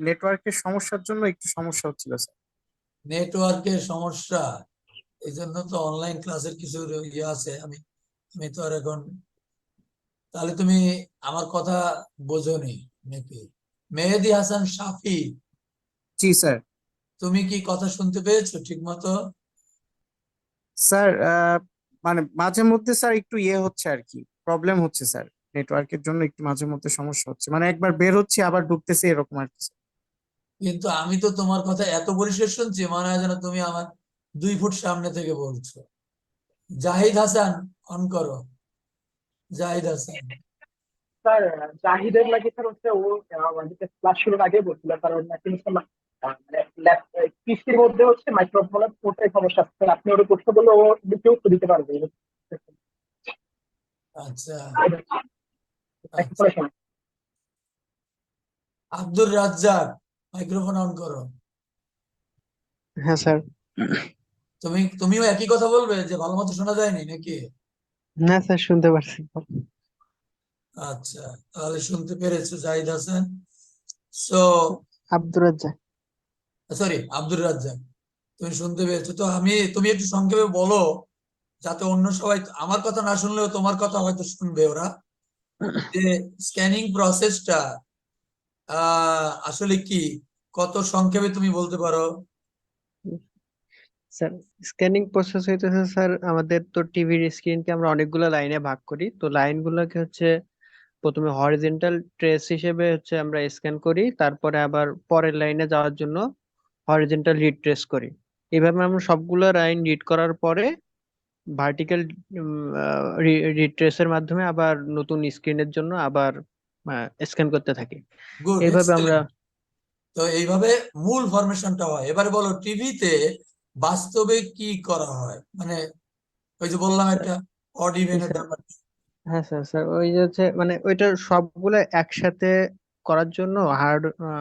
নেটওয়ার্কের সমস্যার জন্য একটু সমস্যা হচ্ছিল স্যার। নেটওয়ার্কের সমস্যা, এই জন্য তো অনলাইন ক্লাসের কিছু আছে। আমি আমি তো আর এখন, তাহলে তুমি আমার কথা বোঝোনি নাকি? মেহেদি হাসান শাফি, জি স্যার। তুমি কি কথা শুনতে পেয়েছো ঠিক মতো? স্যার মানে মাঝে মধ্যে স্যার একটু হচ্ছে আর কি, প্রবলেম হচ্ছে স্যার, নেটওয়ার্কের জন্য একটু মাঝে মধ্যে সমস্যা হচ্ছে, মানে একবার বের হচ্ছে আবার ঢুকতেছে এরকম আর কি। কিন্তু আমি তো তোমার কথা এত পরিষ্কার শুনছি, মনে হয় যেন তুমি আমার 2 ফুট সামনে থেকে বলছো। জাহিদ হাসান অন করো। জাহিদ হাসান, স্যার জাহিদের নাকি স্যার হচ্ছে ও আমাদের ক্লাস শুরুর আগে বলছিল, কারণ নাকি হচ্ছে মানে পিসির মধ্যে হচ্ছে মাইক্রোফোনের পোর্টের সমস্যা আছে। স্যার আপনি ওর প্রশ্ন করলে ও কেউ উত্তর দিতে পারবে। আচ্ছা একটু আচ্ছা। পরে শোনান। আব্দুর রাজ্জাক মাইক্রোফোন অন করো। হ্যাঁ স্যার। তুমিও একই কথা বলবে যে ভালো মতো শোনা যায়নি নাকি? না স্যার, শুনতে পারছি। আচ্ছা, তাহলে শুনতে পেরেছো জাহিদ হাসান। সো আব্দুর রাজ্জাক। সরি, আব্দুর রাজ্জাক, তুমি শুনতে পেরেছো তো? তুমি একটু সংক্ষেপে বলো, যাতে অন্য সবাই আমার কথা না শুনলেও তোমার কথা হয়তো শুনবে ওরা, যে স্ক্যানিং প্রসেসটা আসলে কি, কত সংক্ষেপে তুমি বলতে পারো? স্যার, স্ক্যানিং প্রসেস হইতেছে স্যার, আমাদের তো টিভির স্ক্রিনকে আমরা অনেকগুলো লাইনে ভাগ করি। তো লাইনগুলোকে হচ্ছে প্রথমে হরিজন্টাল ট্রেস হিসেবে হচ্ছে আমরা স্ক্যান করি, তারপরে আবার পরের লাইনে যাওয়ার জন্য হরিজন্টাল রিড ট্রেস করি। এইভাবে আমরা সবগুলো লাইন রিড করার পরে ভার্টিক্যাল রিড ট্রেসের মাধ্যমে আবার নতুন স্ক্রিনের জন্য আবার স্ক্যান করতে থাকি। গুড, এইভাবে আমরা এক্সেলেন্ট। তো এইভাবে মূল ফরমেশনটা হয়। এবারে বলো টিভিতে বাস্তবে কি করা হয়, মানে ওই যে বললাম একটা অড ইভেনের স্যার, ব্যাপার। হ্যাঁ স্যার, স্যার ওই যে হচ্ছে মানে ওইটা সবগুলো একসাথে করার জন্য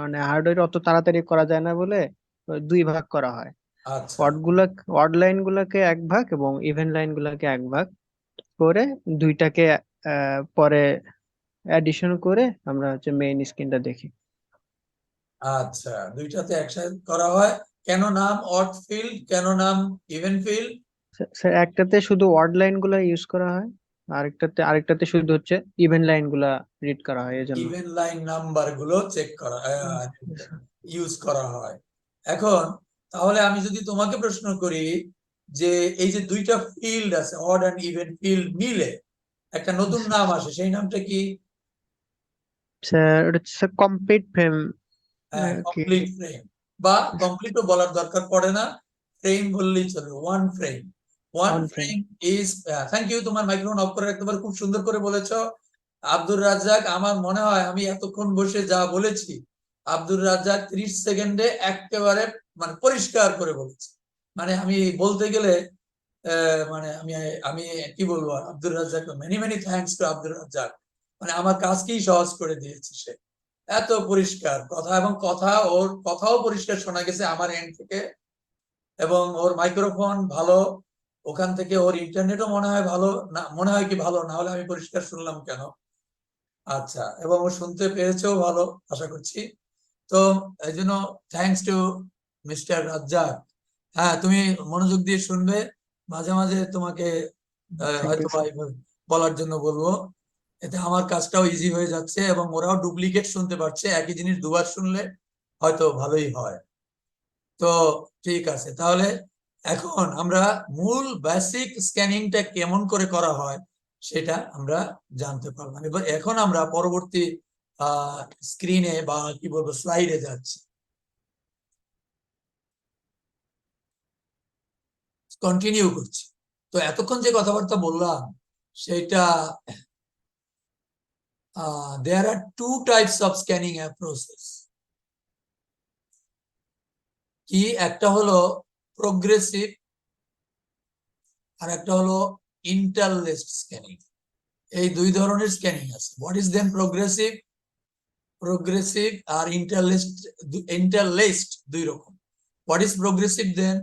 মানে হার্ডওয়্যার অত তাড়াতাড়ি করা যায় না বলে ওই 2 ভাগ করা হয়। আচ্ছা অড লাইন গুলাকে 1 ভাগ এবং ইভেন লাইন গুলাকে 1 ভাগ করে দুইটাকে পরে অ্যাডিশন করে আমরা হচ্ছে মেইন স্ক্রিনটা দেখি। আচ্ছা, দুইটাতে একসাথে করা হয়। কেন নাম অড ফিল্ড, কেন নাম ইভেন ফিল্ড? স্যার, একটাতে শুধু অড লাইন গুলা ইউজ করা হয়, আরেকটাতে শুধু হচ্ছে ইভেন লাইন গুলা রিড করা হয় এজন্য। ইভেন লাইন নাম্বার গুলো চেক করা, ইউজ করা হয়। এখন তাহলে আমি যদি তোমাকে প্রশ্ন করি যে এই যে দুইটা ফিল্ড আছে, অড এন্ড ইভেন ফিল্ড মিলে একটা নতুন নাম আসে, সেই নামটা কি? স্যার ওটা হচ্ছে কমপ্লিট ফ্রেম হ্যাঁ, কি? কমপ্লিট ফ্রেম, বা কমপ্লিটও বলার দরকার পড়ে না, ফ্রেম বললেই চলবে, one frame. One on frame. Frame is, thank you, তোমার মাইক্রোফোন অফ করে রাখতে পারো, খুব সুন্দর করে বলেছো আব্দুর রাজ্জাক। আমার মনে হয় আমি এতক্ষণ বসে যা বলেছি আব্দুর রাজ্জাক 30 সেকেন্ডে একেবারে মানে পরিষ্কার করে বলেছে। মানে আমি বলতে গেলে মানে আমি আমি কি বলবো, Abdur Razzaq, many many thanks to Abdur Razzaq, মানে আমার কাজকেই সহজ করে দিয়েছে সে। এত পরিষ্কার কথা, এবং ওর কথাও পরিষ্কার শোনা গেছে আমার এন্ড থেকে, এবং ওর মাইক্রোফোন ভালো, ওখান থেকে ওর ইন্টারনেটও মনে হয় ভালো, না মনে হয় কি ভালো, না হলে আমি পরিষ্কার শুনলাম কেন? আচ্ছা, এবং ও শুনতে পেয়েছেও ভালো আশা করছি। তো এই জন্য থ্যাংকস টু মিস্টার রাজ্জাক। হ্যাঁ, তুমি মনোযোগ দিয়ে শুনবে, মাঝে মাঝে তোমাকে থ্যাংক ইউ হয়তো বলার জন্য বলবো, এতে আমার কাজটাও ইজি হয়ে যাচ্ছে, এবং ওরাও ডুপ্লিকেট শুনতে পারছে, একই জিনিস দুবার শুনলে হয়তো ভালোই হয়। তো ঠিক আছে, তাহলে এখন আমরা মূল বেসিক স্ক্যানিংটা কেমন করে করা হয় সেটা আমরা জানতে পারলাম। এবার এখন আমরা পরবর্তী স্ক্রিনে বা কি বলবো স্লাইডে যাচ্ছি, কন্টিনিউ করছি। তো এতক্ষণ যে কথাবার্তা বললাম সেটা, there are two types of scanning approaches. কি, একটা হলো প্রোগ্রেসিভ আর একটা হলো ইন্টারলেসড স্ক্যানিং। এই দুই ধরনের স্ক্যানিং আছে। What is then progressive? Progressive আর ইন্টারলেসড দুই রকম। হোয়াট ইজ প্রোগ্রেসিভ দেন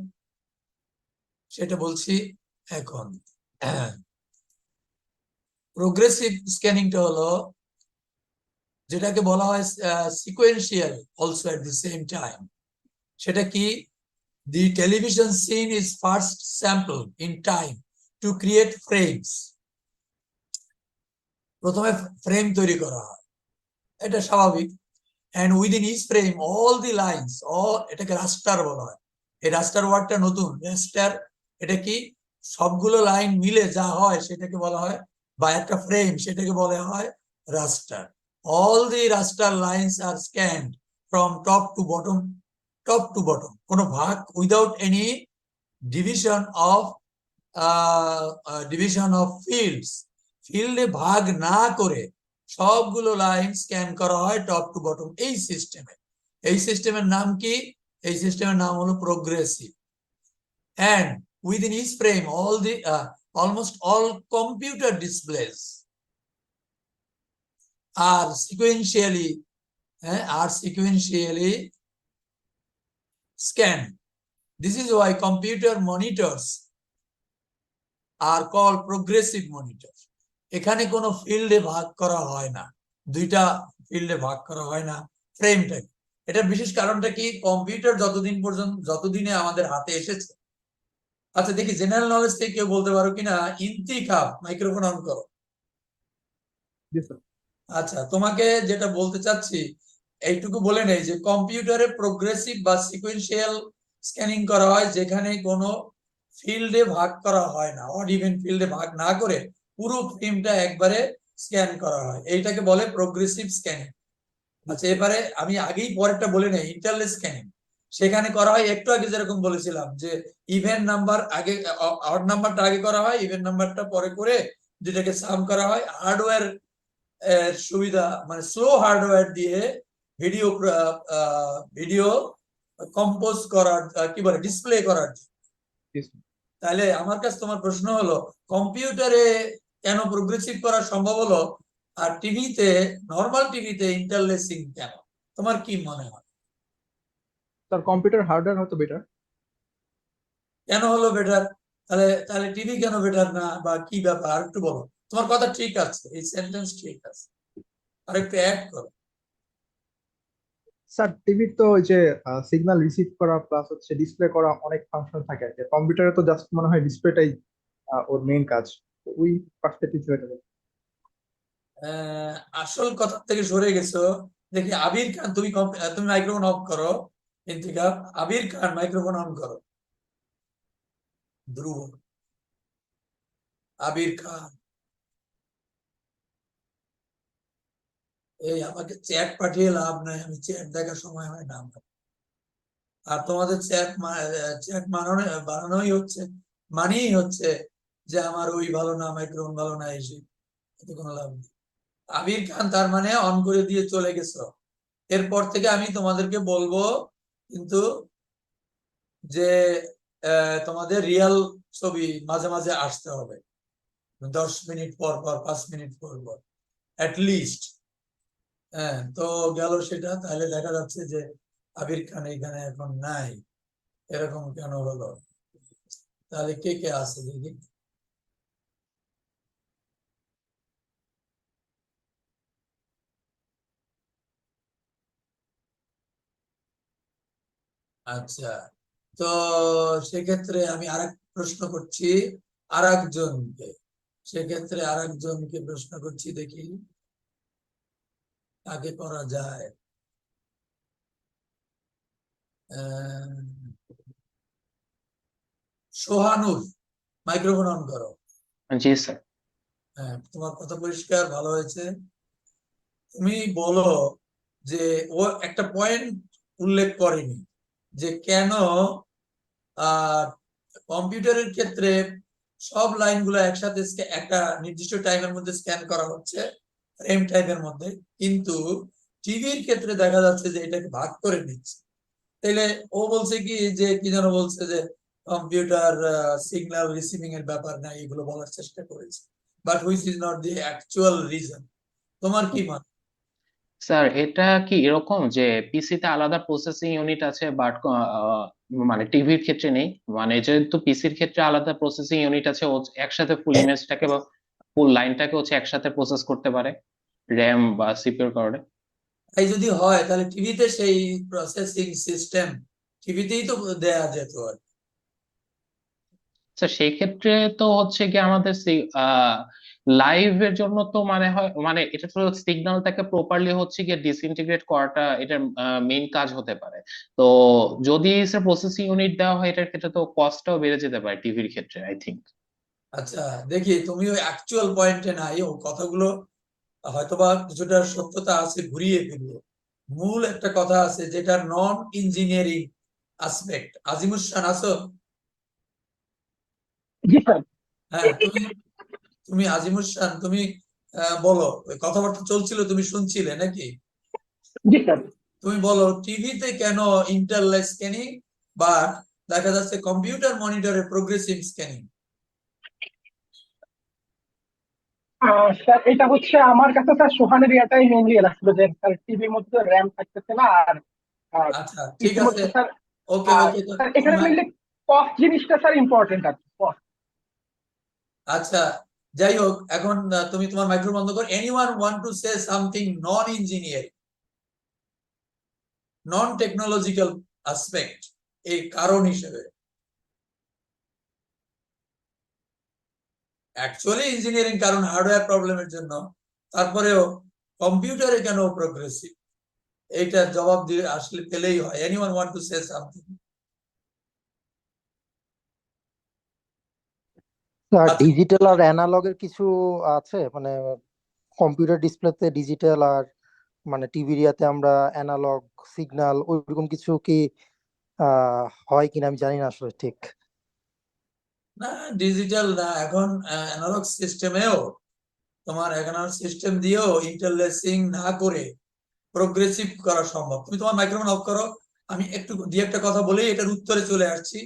সেটা বলছি এখন। প্রোগ্রেসিভ স্ক্যানিংটা হলো যেটাকে বলা হয় sequential also at the same time. সেটা কি, the television scene is first sampled in time to create frames. প্রথমে ফ্রেম তৈরি করা হয়, এটা স্বাভাবিক, and within each frame all the lines, এটাকে রাস্টার বলা হয়। এই রাস্টার ওয়ার্ডটা নতুন, রাস্টার এটা কি, সবগুলো লাইন মিলে যা হয় সেটাকে বলা হয়, বা একটা ফ্রেম সেটাকে বলা হয় রাস্টার। all the raster lines are scanned from top to bottom, কোনো ভাগ, without any division of fields, ফিল্ডে ভাগ না করে সবগুলো লাইন স্ক্যান করা হয় টপ টু বটম। এই সিস্টেমের নাম কি? এই সিস্টেমের নাম হলো progressive. and within each frame almost all computer displays are sequentially scanned. This is why computer monitors are called progressive monitors. এখানে কোনো ফিল্ডে ভাগ করা হয় না, দুইটা ফিল্ডে ভাগ করা হয় না ফ্রেমটাকে। এটার বিশেষ কারণটা কি, কম্পিউটার যতদিনে আমাদের হাতে এসেছে। আচ্ছা দেখি জেনারেল নলেজ থেকে কেউ বলতে পারো কিনা, ইন্তিখাব, মাইক্রোফোন অন করো। আচ্ছা, তোমাকে যেটা বলতে চাচ্ছি এইটুকু বলে নেই যে কম্পিউটারে প্রোগ্রেসিভ বা সিকোয়েন্সিয়াল স্ক্যানিং করা হয় যেখানে কোনো ফিল্ডে ভাগ করা হয় না, অড ইভেন ফিল্ডে ভাগ না করে পুরো ফ্রেমটা একবারে স্ক্যান করা হয়, এইটাকে বলে প্রোগ্রেসিভ স্ক্যানিং। আচ্ছা, এবারে আমি আগেই পরেরটা বলে নেই, ইন্টারলেস স্ক্যানিং। সেখানে করা হয় একটু আগে যেরকম বলেছিলাম যে ইভেন নাম্বার আগে, অড নাম্বারটা আগে করা হয়, ইভেন নাম্বারটা পরে করে যেটাকে সাম করা হয়। হার্ডওয়্যার সুবিধা মানে স্লো হার্ডওয়্যার দিয়ে ভিডিও কম্পোজ করার, কি বলে, ডিসপ্লে করার। তাহলে আমার কাছে তোমার প্রশ্ন হলো, কম্পিউটারে কেন প্রোগ্রেসিভ করা সম্ভব হলো, আর টিভিতে, নরমাল টিভিতে ইন্টারলেসিং কেন? তোমার কি মনে হয় তার কম্পিউটার হার্ডওয়্যার হয়তো বেটার। কেন হলো বেটার? তাহলে টিভি কেন বেটার না, বা কি ব্যাপার আর একটু বলো। তোমার কথা ঠিক আছে, এই সেন্টেন্স ঠিক আছে, আর একটু অ্যাড করো। স্যার টিভির তো ওই যে সিগন্যাল রিসিভ করা প্লাস হচ্ছে ডিসপ্লে করা অনেক ফাংশন থাকে আর কি। কম্পিউটারে তো জাস্ট মনে হয় ডিসপ্লেটাই ওর মেইন কাজ। তো ওই পার্সপেক্টিভ থেকে আসল কথা থেকে সরে গেছো। দেখি আবির খান, তুমি মাইক্রোফোন অফ করো। ইন্তিকাব, আবির খান মাইক্রোফোন অন করো। ধ্রুব, আবির খান, এই আমাকে চ্যাট পাঠিয়ে লাভ নাই, আমি চ্যাট দেখার সময় হয় না আমার। আর তোমাদের চ্যাট বানানোই হচ্ছে, মানেই হচ্ছে যে আমার ওই ভালো না, মাইক্রোফোন ভালো না, এসে এতে কোনো লাভ নেই। আবির খান তার মানে অন করে দিয়ে চলে গেছো, এরপর থেকে আমি তোমাদেরকে বলবো কিন্তু যে তোমাদের রিয়েল ছবি মাঝে মাঝে আসতে হবে, 10 মিনিট পর পর, 5 মিনিট পর পর লিস্ট। হ্যাঁ, তো গেল সেটা। তাহলে দেখা যাচ্ছে যে আবির খান এখানে এখন নাই, এরকম কেন হলো? তাহলে কে কে আছে দেখি। আচ্ছা, তো সেক্ষেত্রে আমি আরেক প্রশ্ন করছি আরেকজনকে, সেক্ষেত্রে আরেকজনকে প্রশ্ন করছি, দেখি কাকে করা যায়। সোহানুর, মাইক্রোফোন অন করো। জি স্যার। হ্যাঁ, তোমার কথা পরিষ্কার, ভালো হয়েছে। তুমি বলো যে ও একটা পয়েন্ট উল্লেখ করেনি যে কেন কম্পিউটারের ক্ষেত্রে সব লাইনগুলো একসাথে একটা নির্দিষ্ট টাইমের মধ্যে স্ক্যান করা হচ্ছে, ফ্রেম টাইমের মধ্যে, কিন্তু টিভির ক্ষেত্রে দেখা যাচ্ছে যে এটাকে ভাগ করে নিচ্ছে। তাইলে ও বলছে কি যে কি যেন বলছে যে কম্পিউটার সিগন্যাল রিসিভিং এর ব্যাপার না, এগুলো বলার চেষ্টা করেছে, but which is not the actual reason. তোমার কি মত? স্যার এটা কি এরকম যে পিসি তে আলাদা প্রসেসিং ইউনিট আছে বাট মানে টিভির ক্ষেত্রে নেই? মানে যেহেতু পিসির ক্ষেত্রে আলাদা প্রসেসিং ইউনিট আছে, ও একসাথে ফুল ইমেজটাকে বা ফুল লাইনটাকে হচ্ছে একসাথে প্রসেস করতে পারে র্যাম বা সিপিইউর কারণে। তাই যদি হয় তাহলে টিভিতে সেই প্রসেসিং সিস্টেম টিভিতেই তো দেয়া যেত আর কি। আচ্ছা, সেই ক্ষেত্রে তো হচ্ছে কি আমাদের লাইভের জন্য তো মানে হয়, মানে এটা তো সিগন্যালটাকে প্রপারলি হচ্ছে গিয়ে ডিসইন্টিগ্রেট করাটা এটার মেইন কাজ হতে পারে। তো যদি প্রসেসিং ইউনিট দেওয়া হয় এটার ক্ষেত্রে তো কস্টটাও বেড়ে যেতে পারে টিভির ক্ষেত্রে আই থিঙ্ক। আচ্ছা, দেখি তুমি ওই অ্যাকচুয়াল পয়েন্টে নাই, ও কথাগুলো হয়তোবা কিছুটা সত্যতা আছে ঘুরিয়ে ফিরিয়ে। মূল একটা কথা আছে যেটা নন ইঞ্জিনিয়ারিং আসপেক্ট। আজিমুসান আছো? জি স্যার। হ্যাঁ, তুমি তুমি আজিমুসান, তুমি বলো, ওই কথাবার্তা চলছিল তুমি শুনছিলে নাকি? জি স্যার। তুমি বলো টিভিতে কেন ইন্টারলাইট স্ক্যানিং বা দেখা যাচ্ছে কম্পিউটার মনিটরে প্রোগ্রেসিভ স্ক্যানিং? স্যার এটা হচ্ছে আমার কাছে স্যার সোহানের ইয়াটাই মেনলি লাগছিল যে স্যার টিভির মধ্যে র্যাম থাকতেছে না, আর আচ্ছা, ঠিক পিসির আছে, মধ্যে স্যার। ওকে আর ওকে। তো স্যার এখানে মেনলি কস্ট জিনিসটা স্যার ইম্পর্টেন্ট আর কি, cost। আচ্ছা, যাই হোক, এখন তুমি তোমার মাইক্রোফোন বন্ধ করো। Anyone want to say something non engineering, non technological aspect এই কারণ হিসেবে? অ্যাকচুয়ালি ইঞ্জিনিয়ারিং কারণ হার্ডওয়্যার প্রবলেমের জন্য, তারপরেও কম্পিউটারে কেন প্রোগ্রেসিভ, এইটা জবাব দিয়ে আসলে পেলেই হয়। Anyone want to say something? Digital আর অ্যানালগের কিছু আছে, মানে কম্পিউটার ডিসপ্লেতে ডিজিটাল আর মানে টিভির ইয়াতে আমরা অ্যানালগ সিগন্যাল ওইরকম কিছু কি হয় কিনা আমি জানি না আসলে ঠিক। না, ডিজিটাল না, এখন অ্যানালগ সিস্টেমেও তোমার অ্যানালগ সিস্টেম দিয়েও ইন্টারলেসিং না করে প্রোগ্রেসিভ করা সম্ভব। তুমি তোমার মাইক্রোফোন অফ করো, আমি একটু দিয়ে একটা কথা বলেই এটার উত্তরে চলে আসছি।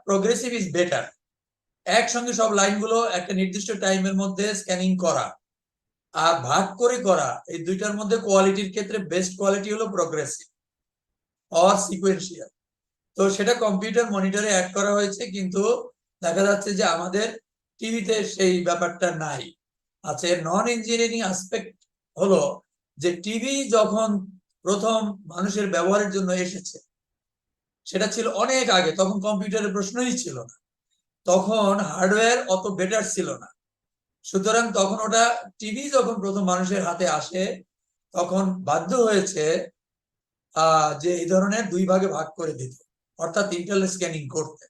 Progressive is better. একসঙ্গে সব লাইনগুলো একটা নির্দিষ্ট টাইমের মধ্যে স্ক্যানিং করা আর ভাগ করে করা, এই দুইটার মধ্যে কোয়ালিটির ক্ষেত্রে বেস্ট কোয়ালিটি হলো প্রোগ্রেসিভ অর সিকোয়েন্সিয়াল। তো সেটা কম্পিউটার মনিটরে অ্যাড করা হয়েছে, কিন্তু দেখা যাচ্ছে যে আমাদের টিভিতে সেই ব্যাপারটা নাই। আচ্ছা, নন ইঞ্জিনিয়ারিং অ্যাসপেক্ট হলো যে টিভি যখন প্রথম মানুষের ব্যবহারের জন্য এসেছে সেটা ছিল অনেক আগে, তখন কম্পিউটারের প্রশ্নই ছিল না, তখন হার্ডওয়্যার অত বেটার ছিল না। সুতরাং তখন ওটা টিভি যখন প্রথম মানুষের হাতে আসে তখন বাধ্য হয়েছে যে এই ধরনের দুই ভাগে ভাগ করে দিতে, অর্থাৎ ইন্টারনাল স্ক্যানিং করতে।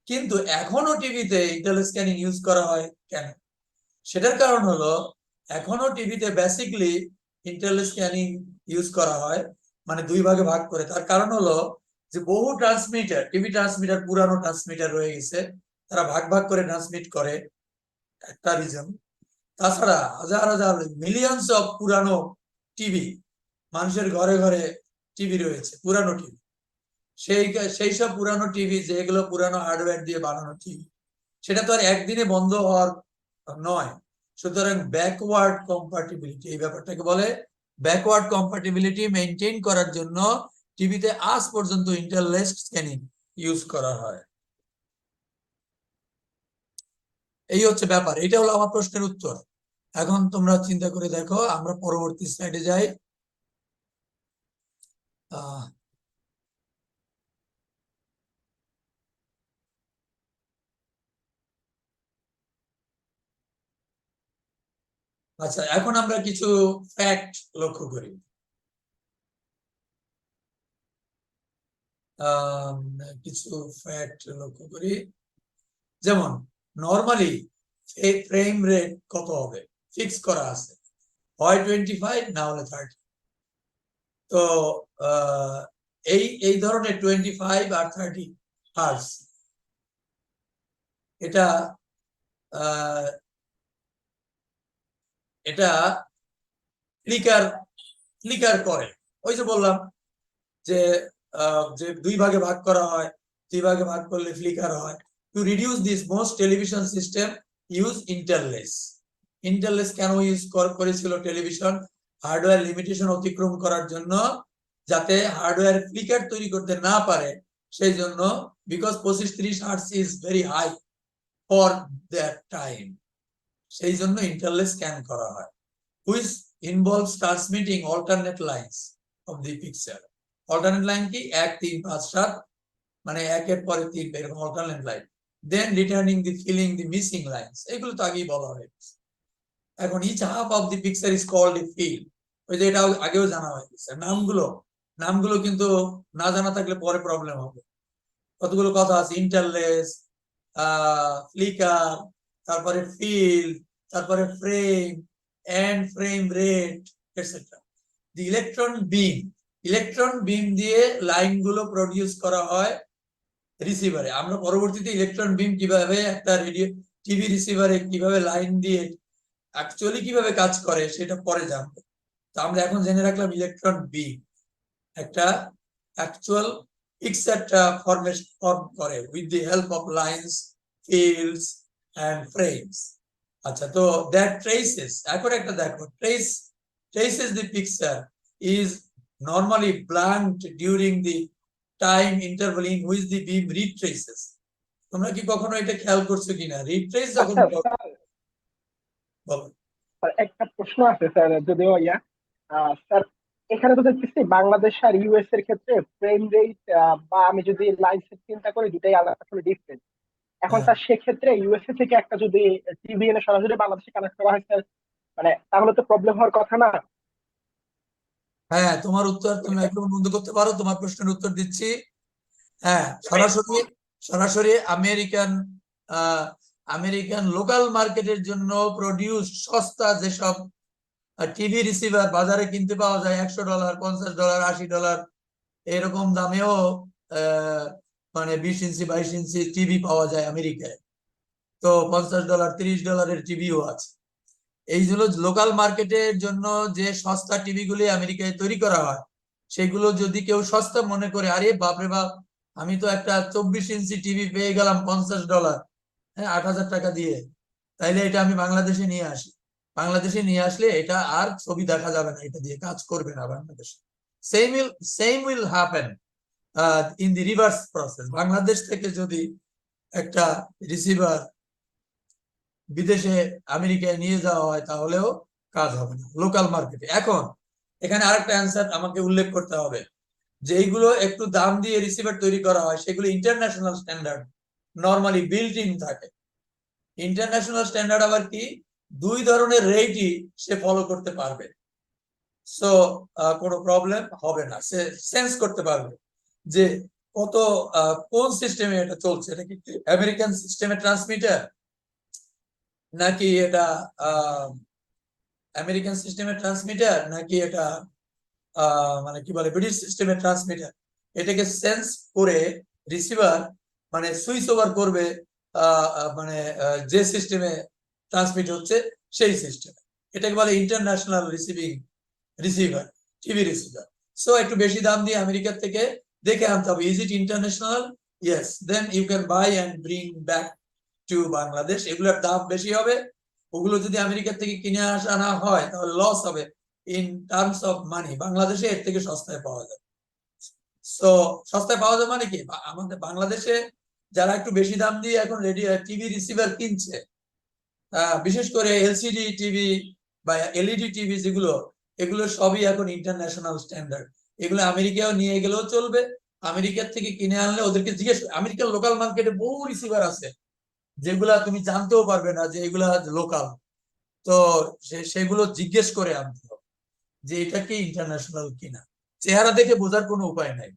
কিন্তু এখনো টিভিতে ইন্টারনাল স্ক্যানিং ইউজ করা হয় কেন? সেটার কারণ হলো এখনো টিভিতে বেসিকলি ইন্টারলেস স্ক্যানিং ইউজ করা হয়, মানে দুই ভাগে ভাগ করে। তার কারণ হলো যে বহু ট্রান্সমিটার, টিভি ট্রান্সমিটার পুরানো ট্রান্সমিটার রয়ে গেছে, তারা ভাগ ভাগ করে ট্রান্সমিট করে, একটা রিজন। তাছাড়া হাজার হাজার মিলিয়নস অফ পুরানো টিভি, মানুষের ঘরে ঘরে টিভি রয়েছে, পুরানো টিভি। সেই সব পুরানো টিভি যেগুলো পুরানো হার্ডওয়্যার দিয়ে বানানো টিভি, সেটা তো আর একদিনে বন্ধ হওয়ার নয়। সুতরাং ব্যাকওয়ার্ড কম্পাটিবিলিটি, এই ব্যাপারটাকে বলে ব্যাকওয়ার্ড কম্পাটিবিলিটি মেনটেন করার জন্য টিভিতে আজ পর্যন্ত ইন্টারলেস স্ক্যানিং ইউজ করা হয়। এই হচ্ছে ব্যাপার, এটা হলো আমার প্রশ্নের উত্তর। এখন তোমরা চিন্তা করে দেখো, আমরা পরবর্তী স্লাইডে যাই। আচ্ছা, এখন আমরা কিছু ফ্যাক্ট লক্ষ্য করি। কিছু ফ্যাক্ট লক্ষ্য করি, যেমন নরমালি ফ্রেম রেট কত হবে ফিক্স করা আছে, হয় 25 না হলে 30। তো এই ধরনের 25 আর 30 হার্টজ, এটা এটা ফ্লিকার করে। ওই যে বললাম যে দুই ভাগে ভাগ করা হয়, দুই ভাগে ভাগ করলে ফ্লিকার হয়। To reduce this most television system use interlace. Interlace কেন ইউজ করেছিল টেলিভিশন? হার্ডওয়্যার লিমিটেশন অতিক্রম করার জন্য, যাতে হার্ডওয়্যার ফ্লিকার তৈরি করতে না পারে, সেই জন্য। Because 25-30 hertz is very high for that time, সেই জন্য ইন্টারলেস স্ক্যান করা হয়। Which involves transmitting alternate lines of the picture. Alternate line কি? 1, 3, 5, 7, মানে একের পরে 3 এরকম alternate line. Then returning the filling the missing lines, এগুলো তো আগেই বলা হয়েছে। এখন each half of the picture is called a field. ওই যে এটা আগেও জানা হয়ে গেছে। নামগুলো কিন্তু না জানা থাকলে পরে প্রবলেম হবে। কতগুলো কথা আছে, ইন্টারলেস, ফ্লিকার, তারপরে ফিল্ড, তারপরে frame, and frame rate, etcetera. The electron beam দিয়ে লাইনগুলো প্রডিউস করা হয় রিসিভারে। আমরা পরবর্তীতে ইলেকট্রন বিম কিভাবে একটা রেডিও টিভি রিসিভারে কিভাবে লাইন দিয়ে অ্যাকচুয়ালি কিভাবে কাজ করে সেটা পরে জানবো। তো আমরা এখন জেনে রাখলাম ইলেকট্রন বিম একটা অ্যাকচুয়াল পিকচারটা ফর্ম করে with the help of lines, fields and frames. আচ্ছা, তো দ্যাট ট্রেসেস, এখন একটা দেখো, traces the picture is normally blanked during the time interval in which the beam retraces. তোমরা কি কখনো এটা খেয়াল করছো কিনা? রিট্রেস যখন আচ্ছা স্যার, একটা প্রশ্ন আছে স্যার, যদিও স্যার এখানে তো দেখতেছি বাংলাদেশ আর ইউএস এর ক্ষেত্রে ফ্রেম রেট বা আমি যদি লাইন সেট চিন্তা করি, দুটাই আলাদা আসলে ডিফারেন্ট। এখন স্যার সেক্ষেত্রে ইউএসএ থেকে একটা যদি টিভি এনে সরাসরি বাংলাদেশে কানেক্ট করা হয় স্যার, মানে তাহলে তো প্রবলেম হওয়ার কথা না? হ্যাঁ, তোমার উত্তর, তুমি মাইক্রোফোন বন্ধ করতে পারো, তোমার প্রশ্নের উত্তর দিচ্ছি। হ্যাঁ, সরাসরি আমেরিকান লোকাল মার্কেটের জন্য প্রডিউস সস্তা যেসব টিভি রিসিভার বাজারে কিনতে পাওয়া যায়, $100, $50, $80 এরকম দামেও মানে 20 ইঞ্চি 22 ইঞ্চি টিভি পাওয়া যায় আমেরিকায়। তো $50, $30 টিভিও আছে। এই হলো লোকাল মার্কেটের জন্য যে সস্তা টিভি গুলি আমেরিকায় তৈরি করা হয়, সেগুলো যদি কেউ সস্তা মনে করে, আরে বাপরে বাপ, আমি তো একটা 24 ইঞ্চি টিভি পেয়ে গেলাম $50, হ্যাঁ, 8,000 টাকা দিয়ে, তাইলে এটা আমি বাংলাদেশে নিয়ে আসি। বাংলাদেশে নিয়ে আসলে এটা আর ছবি দেখা যাবে না, এটা দিয়ে কাজ করবে না বাংলাদেশে। Same will happen in the reverse process. Bangladesh থেকে যদি একটা রিসিভার বিদেশে আমেরিকায় নিয়ে যাওয়া হয়, তাহলেও কাজ হবে না লোকাল মার্কেটে। এখন এখানে আরেকটা অ্যান্সার আমাকে উল্লেখ করতে হবে, যে এইগুলো একটু দাম দিয়ে রিসিভার তৈরি করা হয়, সেগুলো international standard normally built in থাকে। ইন্টারন্যাশনাল স্ট্যান্ডার্ড আবার কি, দুই ধরনের রেটই সে ফলো করতে পারবে। সো কোনো প্রবলেম হবে না, সে সেন্স করতে পারবে যে কত কোন সিস্টেমে এটা চলছে। এটা কি আমেরিকান সিস্টেমে ট্রান্সমিটার, নাকি এটা আমেরিকান সিস্টেমের ট্রান্সমিটার নাকি এটা মানে কি বলে ব্রিটিশ সিস্টেমের ট্রান্সমিটার, এটাকে সেন্স করে রিসিভার মানে সুইচ ওভার করবে মানে যে সিস্টেমে ট্রান্সমিট হচ্ছে সেই সিস্টেমে, এটাকে বলে international receiver, TV receiver. So একটু বেশি দাম দিয়ে আমেরিকার থেকে দেখে আনতে হবে, is it international, yes, then you can buy and bring back to Bangladesh. এগুলোর দাম বেশি হবে, ওগুলো যদি আমেরিকা থেকে কিনে আনা হয় তাহলে লস হবে ইন টার্মস অফ মানি, বাংলাদেশে এর থেকে সস্তায় পাওয়া যাবে। সো সস্তায় পাওয়া যাবে মানে কি, আমাদের বাংলাদেশে যারা একটু বেশি দাম দিয়ে এখন রেডিও টিভি রিসিভার কিনছে, বিশেষ করে এলসিডি টিভি বা এলইডি টিভি যেগুলো, এগুলো সবই এখন ইন্টারন্যাশনাল স্ট্যান্ডার্ড। এগুলো আমেরিকাও নিয়ে গেলেও চলবে, আমেরিকার থেকে কিনে আনলে ওদেরকে জিজ্ঞেস, আমেরিকার লোকাল মার্কেটে বহু রিসিভার আছে যেগুলা তুমি জানতেও পারবে না যে এগুলা লোকাল, তো সেগুলো জিজ্ঞেস করে আনতে হবে যে এটা কি ইন্টারন্যাশনাল কিনা। চেহারা দেখে বোঝার কোনো উপায় নাই,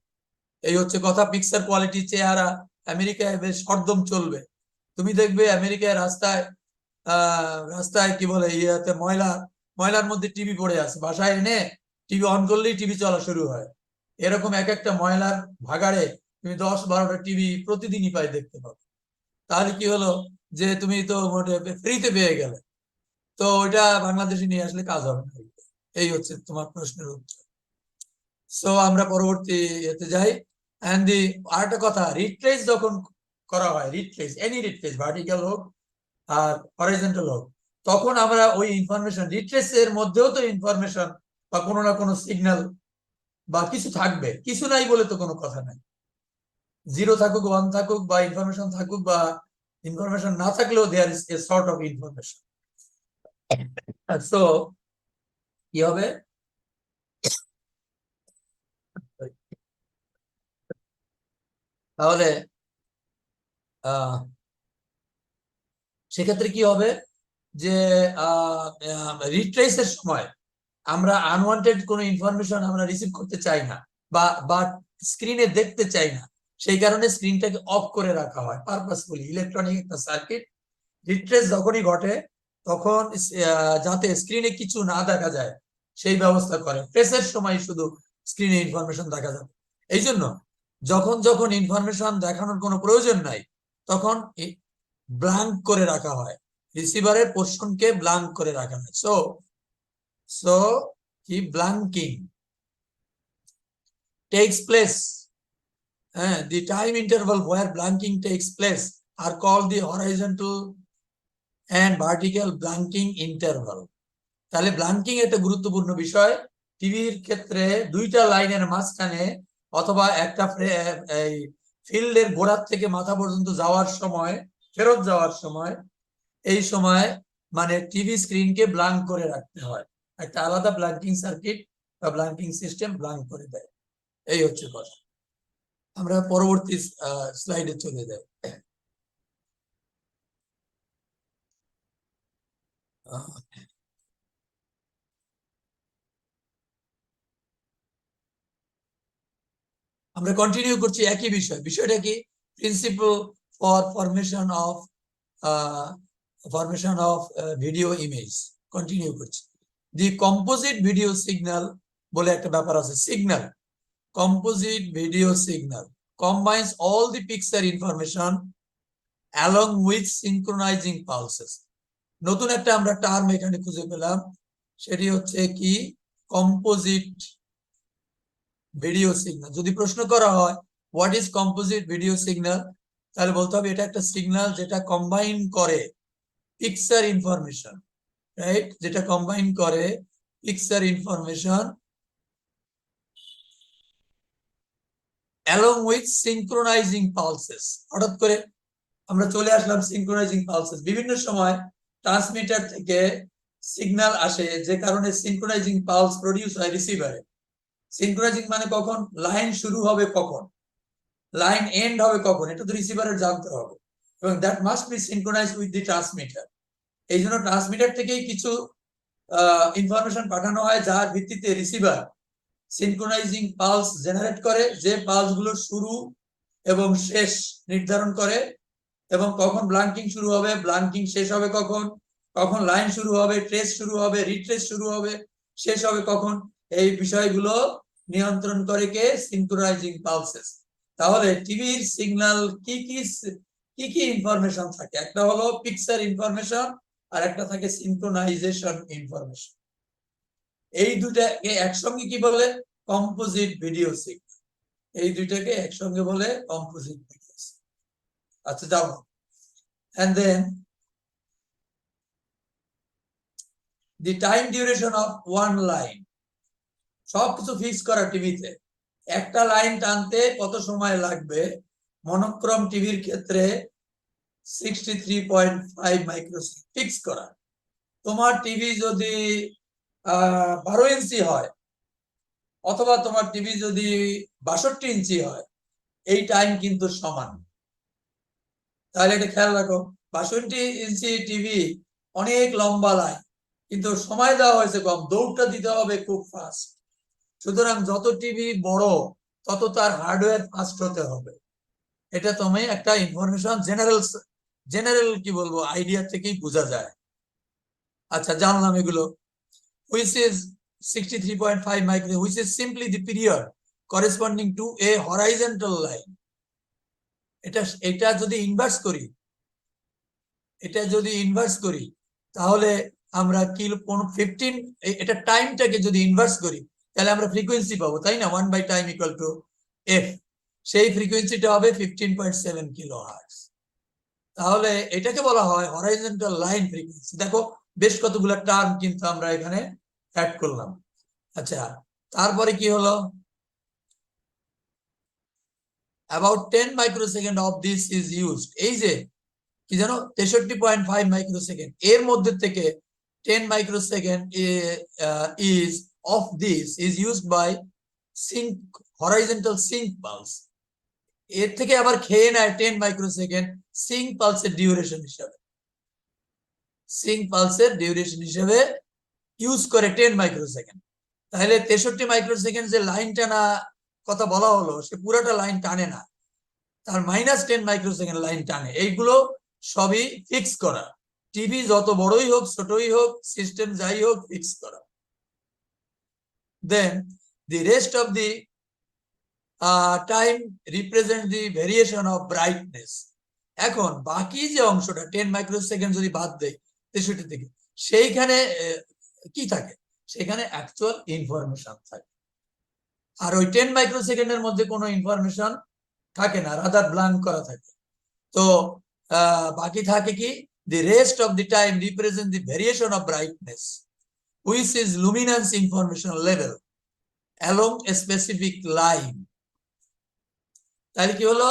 এই হচ্ছে কথা। পিকচার কোয়ালিটি, চেহারা আমেরিকায় বেশ হরদম চলবে। তুমি দেখবে আমেরিকায় রাস্তায় কি বলে ইয়াতে ময়লার মধ্যে টিভি পড়ে আছে, বাসায় এনে টিভি অন করলেই টিভি চলা শুরু হয়। এরকম এক একটা ময়লার ভাগাড়ে তুমি 10-12টা টিভি প্রতিদিনই দেখতে পাবে। তাহলে কি হলো যে তুমি তো ফ্রিতে পেয়ে গেলে, তো ওইটা বাংলাদেশে নিয়ে আসলে কাজ হবে না। এই হচ্ছে তোমার প্রশ্নের উত্তর। সো আমরা পরবর্তী এতে যাই। এন্ড দি আরেকটা কথা, রিট্রেস যখন করা হয়, রিট্রেস এনি রিট্রেস ভার্টিক্যাল হোক আর হরাইজন্টাল হোক, তখন আমরা ওই ইনফরমেশন রিট্রেস এর মধ্যেও তো ইনফরমেশন বা কোনো না কোনো সিগন্যাল বা কিছু থাকবে, কিছু নাই বলে তো কোনো কথা নাই। 0 থাকুক 1 থাকুক বা ইনফরমেশন থাকুক বা ইনফরমেশন না থাকলেও there is a sort of information. So কি হবে, তাহলে সেক্ষেত্রে কি হবে যে রিট্রেসের সময় আমরা আনওয়ান্টেড কোনো ইনফরমেশন আমরা রিসিভ করতে চাই না বা স্ক্রিনে দেখতে চাই না, সেই কারণে স্ক্রিনটাকে অফ করে রাখা হয় পারপাসফুলি। ইলেকট্রনিক একটা সার্কিট, রিট্রেস যখনই ঘটে তখন যাতে স্ক্রিনে কিছু না দেখা যায় সেই ব্যবস্থা করে, প্রেসের সময় শুধু স্ক্রিনে ইনফরমেশন দেখা যাবে। এই জন্য যখন যখন ইনফরমেশন দেখানোর কোনো প্রয়োজন নাই তখন ব্ল্যাঙ্ক করে রাখা হয়, রিসিভারের পোর্শনকে ব্ল্যাঙ্ক করে রাখা হয়। So the blanking takes place. The time interval where blanking takes place are called the horizontal and vertical blanking interval. তাহলে ব্ল্যাঙ্কিং একটা গুরুত্বপূর্ণ বিষয়। টিভির ক্ষেত্রে দুইটা লাইনের মাঝখানে অথবা একটা এই ফিল্ডের গোড়ার থেকে মাথা পর্যন্ত যাওয়ার সময়, ফেরত যাওয়ার সময়, এই সময় মানে টিভি স্ক্রিনকে ব্ল্যাঙ্ক করে রাখতে হয়, একটা আলাদা ব্ল্যাঙ্কিং সার্কিট বা ব্ল্যাঙ্কিং সিস্টেম ব্ল্যাঙ্ক করে দেয়। এই হচ্ছে কথা। আমরা পরবর্তী স্লাইডে চলে যাই। আমরা কন্টিনিউ করছি একই বিষয়। বিষয়টা কি, principle for formation of video image. Continue করছি। দি কম্পোজিট ভিডিও সিগন্যাল বলে একটা ব্যাপার আছে, signal, composite video signal combines all the picture information along with synchronizing pulses. নতুন একটা আমরা টার্ম এখানে খুঁজে পেলাম, সেটি হচ্ছে কি কম্পোজিট ভিডিও সিগন্যাল। যদি প্রশ্ন করা হয় what is composite video signal, তাহলে বলতে হবে এটা একটা সিগন্যাল যেটা কম্বাইন করে পিকচার ইনফরমেশন, রাইট, যেটা কম্বাইন করে picture information along with synchronizing pulses. হঠাৎ করে আমরা চলে আসলাম সিনক্রোনাইজিং পালসেস। বিভিন্ন সময় ট্রান্সমিটার থেকে সিগন্যাল আসে যে কারণে সিনক্রোনাইজিং পালস প্রডিউস হয় রিসিভারে। সিনক্রোনাইজিং মানে কখন লাইন শুরু হবে, কখন লাইন এন্ড হবে, কখন, এটা তো রিসিভারের জানতে হবে, এবং that must be synchronised with the transmitter. এই জন্য ট্রান্সমিটার থেকেই কিছু ইনফরমেশন পাঠানো হয় যার ভিত্তিতে রিসিভার সিনক্রোনাইজিং পালস জেনারেট করে, যে পালস গুলোর শুরু এবং শেষ নির্ধারণ করে, এবং কখন ব্ল্যাঙ্কিং শুরু হবে, ব্ল্যাঙ্কিং শেষ হবে কখন, কখন লাইন শুরু হবে, ট্রেস শুরু হবে, রিট্রেস শুরু হবে, শেষ হবে কখন, এই বিষয়গুলো নিয়ন্ত্রণ করে কে? সিনক্রোনাইজিং পালসেস। তাহলে টিভির সিগন্যাল কি কি ইনফরমেশন থাকে? একটা হলো পিকচার ইনফরমেশন, আর একটা থাকে সিনক্রোনাইজেশন ইনফরমেশন। এই দুটাকে একসঙ্গে কি বলে? Composite video signal. এই দুইটাকে একসঙ্গে বলে কম্পোজিট ভিডিও সিগন্যাল। আচ্ছা, যাও। And then the time duration of one line, সবকিছু ফিক্স করা টিভিতে। একটা লাইন টানতে কত সময় লাগবে? মনোক্রম টিভির ক্ষেত্রে 63.5 মাইক্রোসেকেন্ড ফিক্স করা। তোমার টিভি যদি 12 ইঞ্চি হয়, অথবা তোমার টিভি যদি 62 ইঞ্চি হয়, এই টাইম কিন্তু সমান। তাহলে এটা খেয়াল রাখো, 62 ইঞ্চি টিভি অনেক লম্বা লাইন, কিন্তু সময় দেওয়া হয়েছে কম, দৌড়টা দিতে হবে খুব ফাস্ট। সুতরাং যত টিভি বড়, তত তার হার্ডওয়্যার ফাস্ট হতে হবে। এটা তুমি একটা ইনফরমেশন জেনারেল কি বলবো আইডিয়া থেকেই বোঝা যায়। আচ্ছা, জানলাম এগুলো। which is 63.5 micro, which is simply the period corresponding to a horizontal line. এটা যদি ইনভার্স করি, তাহলে আমরা কি 15, এটা টাইমটাকে যদি ইনভার্স করি, তাহলে আমরা ফ্রিকোয়েন্সি পাবো, তাই না? 1 by time equal to F. সেই ফ্রিকোয়েন্সিটা হবে 15.7 কিলোহার্টজ। তাহলে এটাকে বলা হয় হরাইজন্টাল লাইন ফ্রিকোয়েন্সি। দেখো, বেশ কতগুলো টার্ম কিন্তু আমরা এখানে অ্যাড করলাম। আচ্ছা, তারপরে কি হলো? about 10 microsecond of this is used. এই যে কি জানো, 63.5 মাইক্রোসেকেন্ড, এর মধ্যে থেকে 10 microsecond is of this is used by sync, horizontal sync pulse। এর থেকে আবার খেয়ে নেয় 10 মাইক্রোসেকেন্ড সিঙ্ক পালসের ডিউরেশন হিসাবে। সিঙ্ক পালসের ডিউরেশন হিসাবে ইউজ করে 10 মাইক্রোসেকেন্ড। তাহলে 63 মাইক্রোসেকেন্ড যে লাইন টানা কথা বলা হলো, সে পুরোটা লাইন টানে না, তার -10 মাইক্রোসেকেন্ড লাইন টানে। এইগুলো সবই ফিক্স করা। টিভি যত বড়ই হোক, ছোটই হোক, সিস্টেম যাই হোক, ফিক্স করা। Then the rest of the time represent the variation of brightness. এখন বাকি যে অংশটা 10 মাইক্রোসেকেন্ড যদি বাদ দেয় 63 থেকে, সেইখানে কি থাকে? সেখানে অ্যাকচুয়াল ইনফরমেশন থাকে। আর ওই 10 মাইক্রোসেকেন্ডের মধ্যে কোনো ইনফরমেশন থাকে না, রাদার ব্ল্যাঙ্ক করা থাকে। তো বাকি থাকে কি? দি rest of the time represent the variation of brightness which is luminance information level along a specific line. তাহলে কি হলো?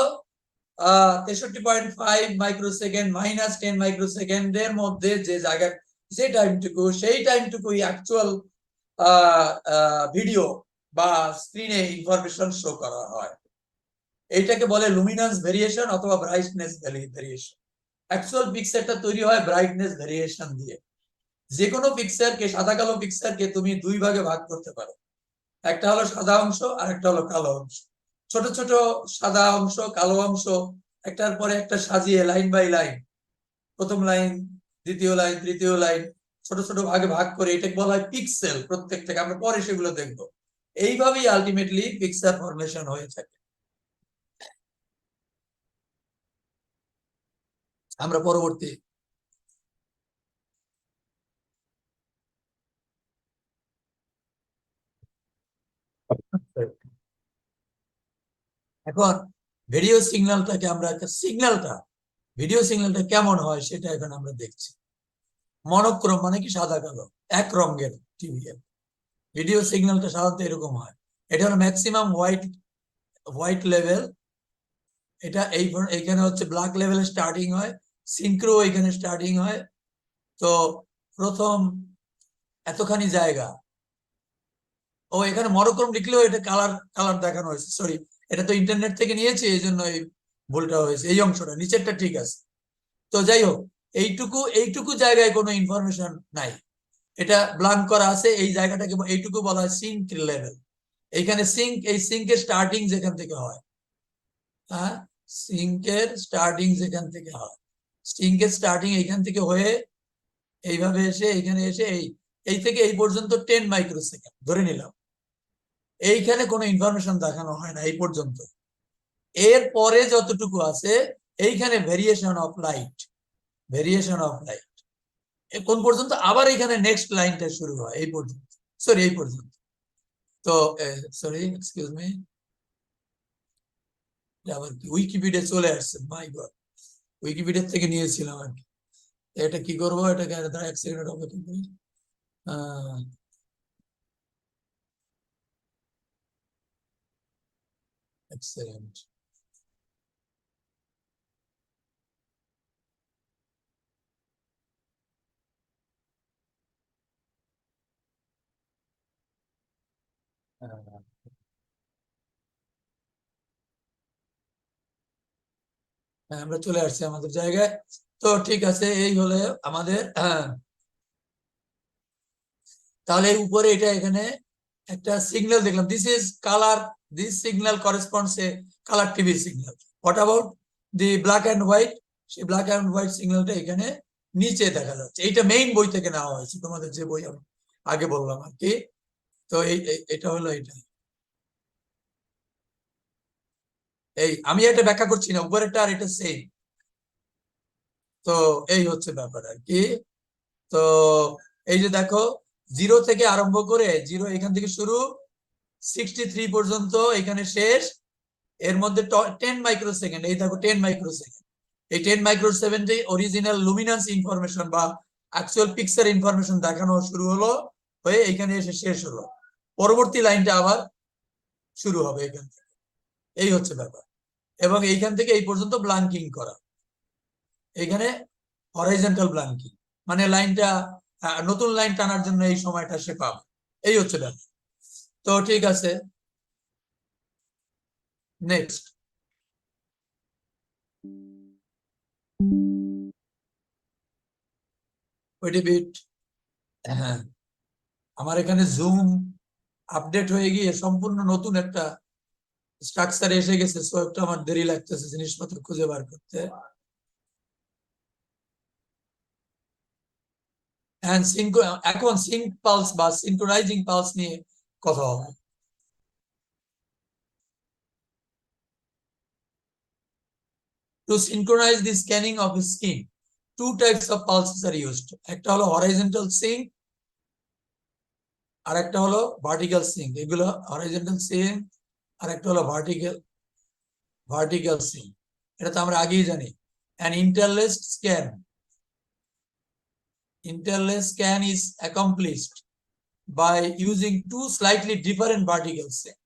63.5 মাইক্রোসেকেন্ড মাইনাস 10 মাইক্রোসেকেন্ডের মধ্যে যে জায়গা, যে টাইমটুকু, সেই টাইমটুকুই অ্যাকচুয়াল ভিডিও বা স্ক্রিনে ইনফরমেশন শো করা হয়। এইটাকে বলে লুমিনেন্স ভেরিয়েশন অথবা ব্রাইটনেস ভেরিয়েশন। অ্যাকচুয়াল পিকচারটা তৈরি হয় ব্রাইটনেস ভেরিয়েশন দিয়ে। যে কোনো পিকচারকে, সাদা কালো পিকচারকে তুমি দুই ভাগে ভাগ করতে পারো। একটা হলো সাদা অংশ, আর একটা হলো কালো অংশ। ছোট ছোট সাদা অংশ, কালো অংশ, একটার পরে একটা সাজিয়ে লাইন বাই লাইন, প্রথম লাইন, দ্বিতীয় লাইন, তৃতীয় লাইন, ছোট ছোট ভাগে ভাগ করে, এটাকে বলা হয় পিক্সেল। প্রত্যেকটাকে আমরা পরে সেগুলো দেখবো। এইভাবেই আলটিমেটলি পিকচার ফরমেশন হয়ে থাকে। আমরা পরবর্তী এখন ভিডিও সিগন্যালটাকে আমরা ভিডিও সিগন্যালটা কেমন হয় সেটা এখন আমরা দেখছি। মনোক্রম মানে কি? সাদা কালো, এক রঙের টিভি। ভিডিও সিগন্যালটা সাধারণত এরকম হয়। এটা হলো ম্যাক্সিমাম হোয়াইট লেভেল। এটা এইখানে হচ্ছে ব্ল্যাক লেভেলে স্টার্টিং হয়, সিনক্রো এখানে স্টার্টিং হয়। তো প্রথম এতখানি জায়গা, ও এখানে মনোক্রম লিখলেও এটা কালার দেখানো হয়েছে, সরি, এটা তো ইন্টারনেট থেকে নিয়েছি, এই জন্য এই ভুলটা হয়েছে। এই অংশটা নিচেরটা ঠিক আছে। তো যাই হোক, এইটুকু জায়গায় কোনো ইনফরমেশন নাই, এটা ব্ল্যাঙ্ক করা আছে। এই জায়গাটাকে, এইটুকু বলা হয় সিঙ্ক লেভেল। এইখানে এই সিঙ্কের স্টার্টিং যেখান থেকে হয়, হ্যাঁ, সিঙ্কের স্টার্টিং যেখান থেকে হয়, সিঙ্কের স্টার্টিং এইখান থেকে হয়ে এইভাবে এসে এখানে এসে এই থেকে এই পর্যন্ত 10 মাইক্রোসেকেন্ড ধরে নিলাম, এইখানে কোনো ইনফরমেশন দেখানো হয় না এই পর্যন্ত। এর পরে যতটুকু আছে এইখানে ভেরিয়েশন অফ লাইট কোন পর্যন্ত, আবার এখানে নেক্সট লাইনটা শুরু হয় এই পর্যন্ত, সরি এই পর্যন্ত। তো সরি এক্সকিউজ মি, আবার কি উইকিপিডিয়া চলে আসছে, মাই গড, উইকিপিডিয়া থেকে নিয়েছিলাম আর কি। এটা কি করবো, এটাকে এক সেকেন্ড অপেক্ষা করি। এক সেকেন্ড। আমরা চলে আসছি আমাদের জায়গায়। তো ঠিক আছে, এই হলে আমাদের তাহলে এই উপরে এটা এখানে একটা সিগন্যাল দেখলাম, this is colour, this signal corresponds A colour TV signal. What about the black and white? সেই ব্ল্যাক অ্যান্ড হোয়াইট সিগন্যালটা এখানে নিচে দেখা যাচ্ছে। এইটা মেইন বই থেকে নেওয়া হয়েছে, তোমাদের যে বই আমি আগে বললাম আর কি। তো এটা হলো এটা, এই আমি এটা ব্যাখ্যা করছি না, উপরেরটা আর এটা সেম। তো এই হচ্ছে ব্যাপার আর কি। তো এই যে দেখো, 0 থেকে আরম্ভ করে, 0 এখান থেকে শুরু, 63 পর্যন্ত এখানে শেষ। এর মধ্যে 10 মাইক্রোসেকেন্ড, এই দেখো 10 মাইক্রোসেকেন্ড, এই 10 মাইক্রোসেকেন্ডে অরিজিনাল লুমিনান্স ইনফরমেশন বা অ্যাকচুয়াল পিকচার ইনফরমেশন দেখানো শুরু হলো, হয়ে এখানে এসে শেষ হলো। পরবর্তী লাইনটা আবার শুরু হবে এখান থেকে, এই হচ্ছে ব্যাপার। এবং এইখান থেকে এই পর্যন্ত ব্লাঙ্কিং করা, এখানে হরাইজন্টাল ব্লাঙ্কিং, মানে লাইনটা নতুন লাইন টানার জন্য এই সময়টা সে পাবে, এই হচ্ছে ব্যাপার। তো ঠিক আছে, নেক্সট। ওয়েট এ বিট, হ্যাঁ আমার এখানে জুম আপডেট হয়ে গিয়ে সম্পূর্ণ নতুন একটা স্ট্রাকচার এসে গেছে, সো একটু আমার দেরি লাগতেছে জিনিসপত্র খুঁজে বার করতে। এখন সিঙ্ক পালস বা সিনক্রোনাইজিং পালস নিয়ে কথা হবে। To synchronize the scanning of a skin, two types of pulses are used. একটা হলো horizontal sync, আর একটা হলো vertical sync। এগুলো horizontal sync, আর একটা হলো vertical sync। এটা তো আমরা আগেই জানি। An interlaced scan is accomplished by using two slightly different vertical sync.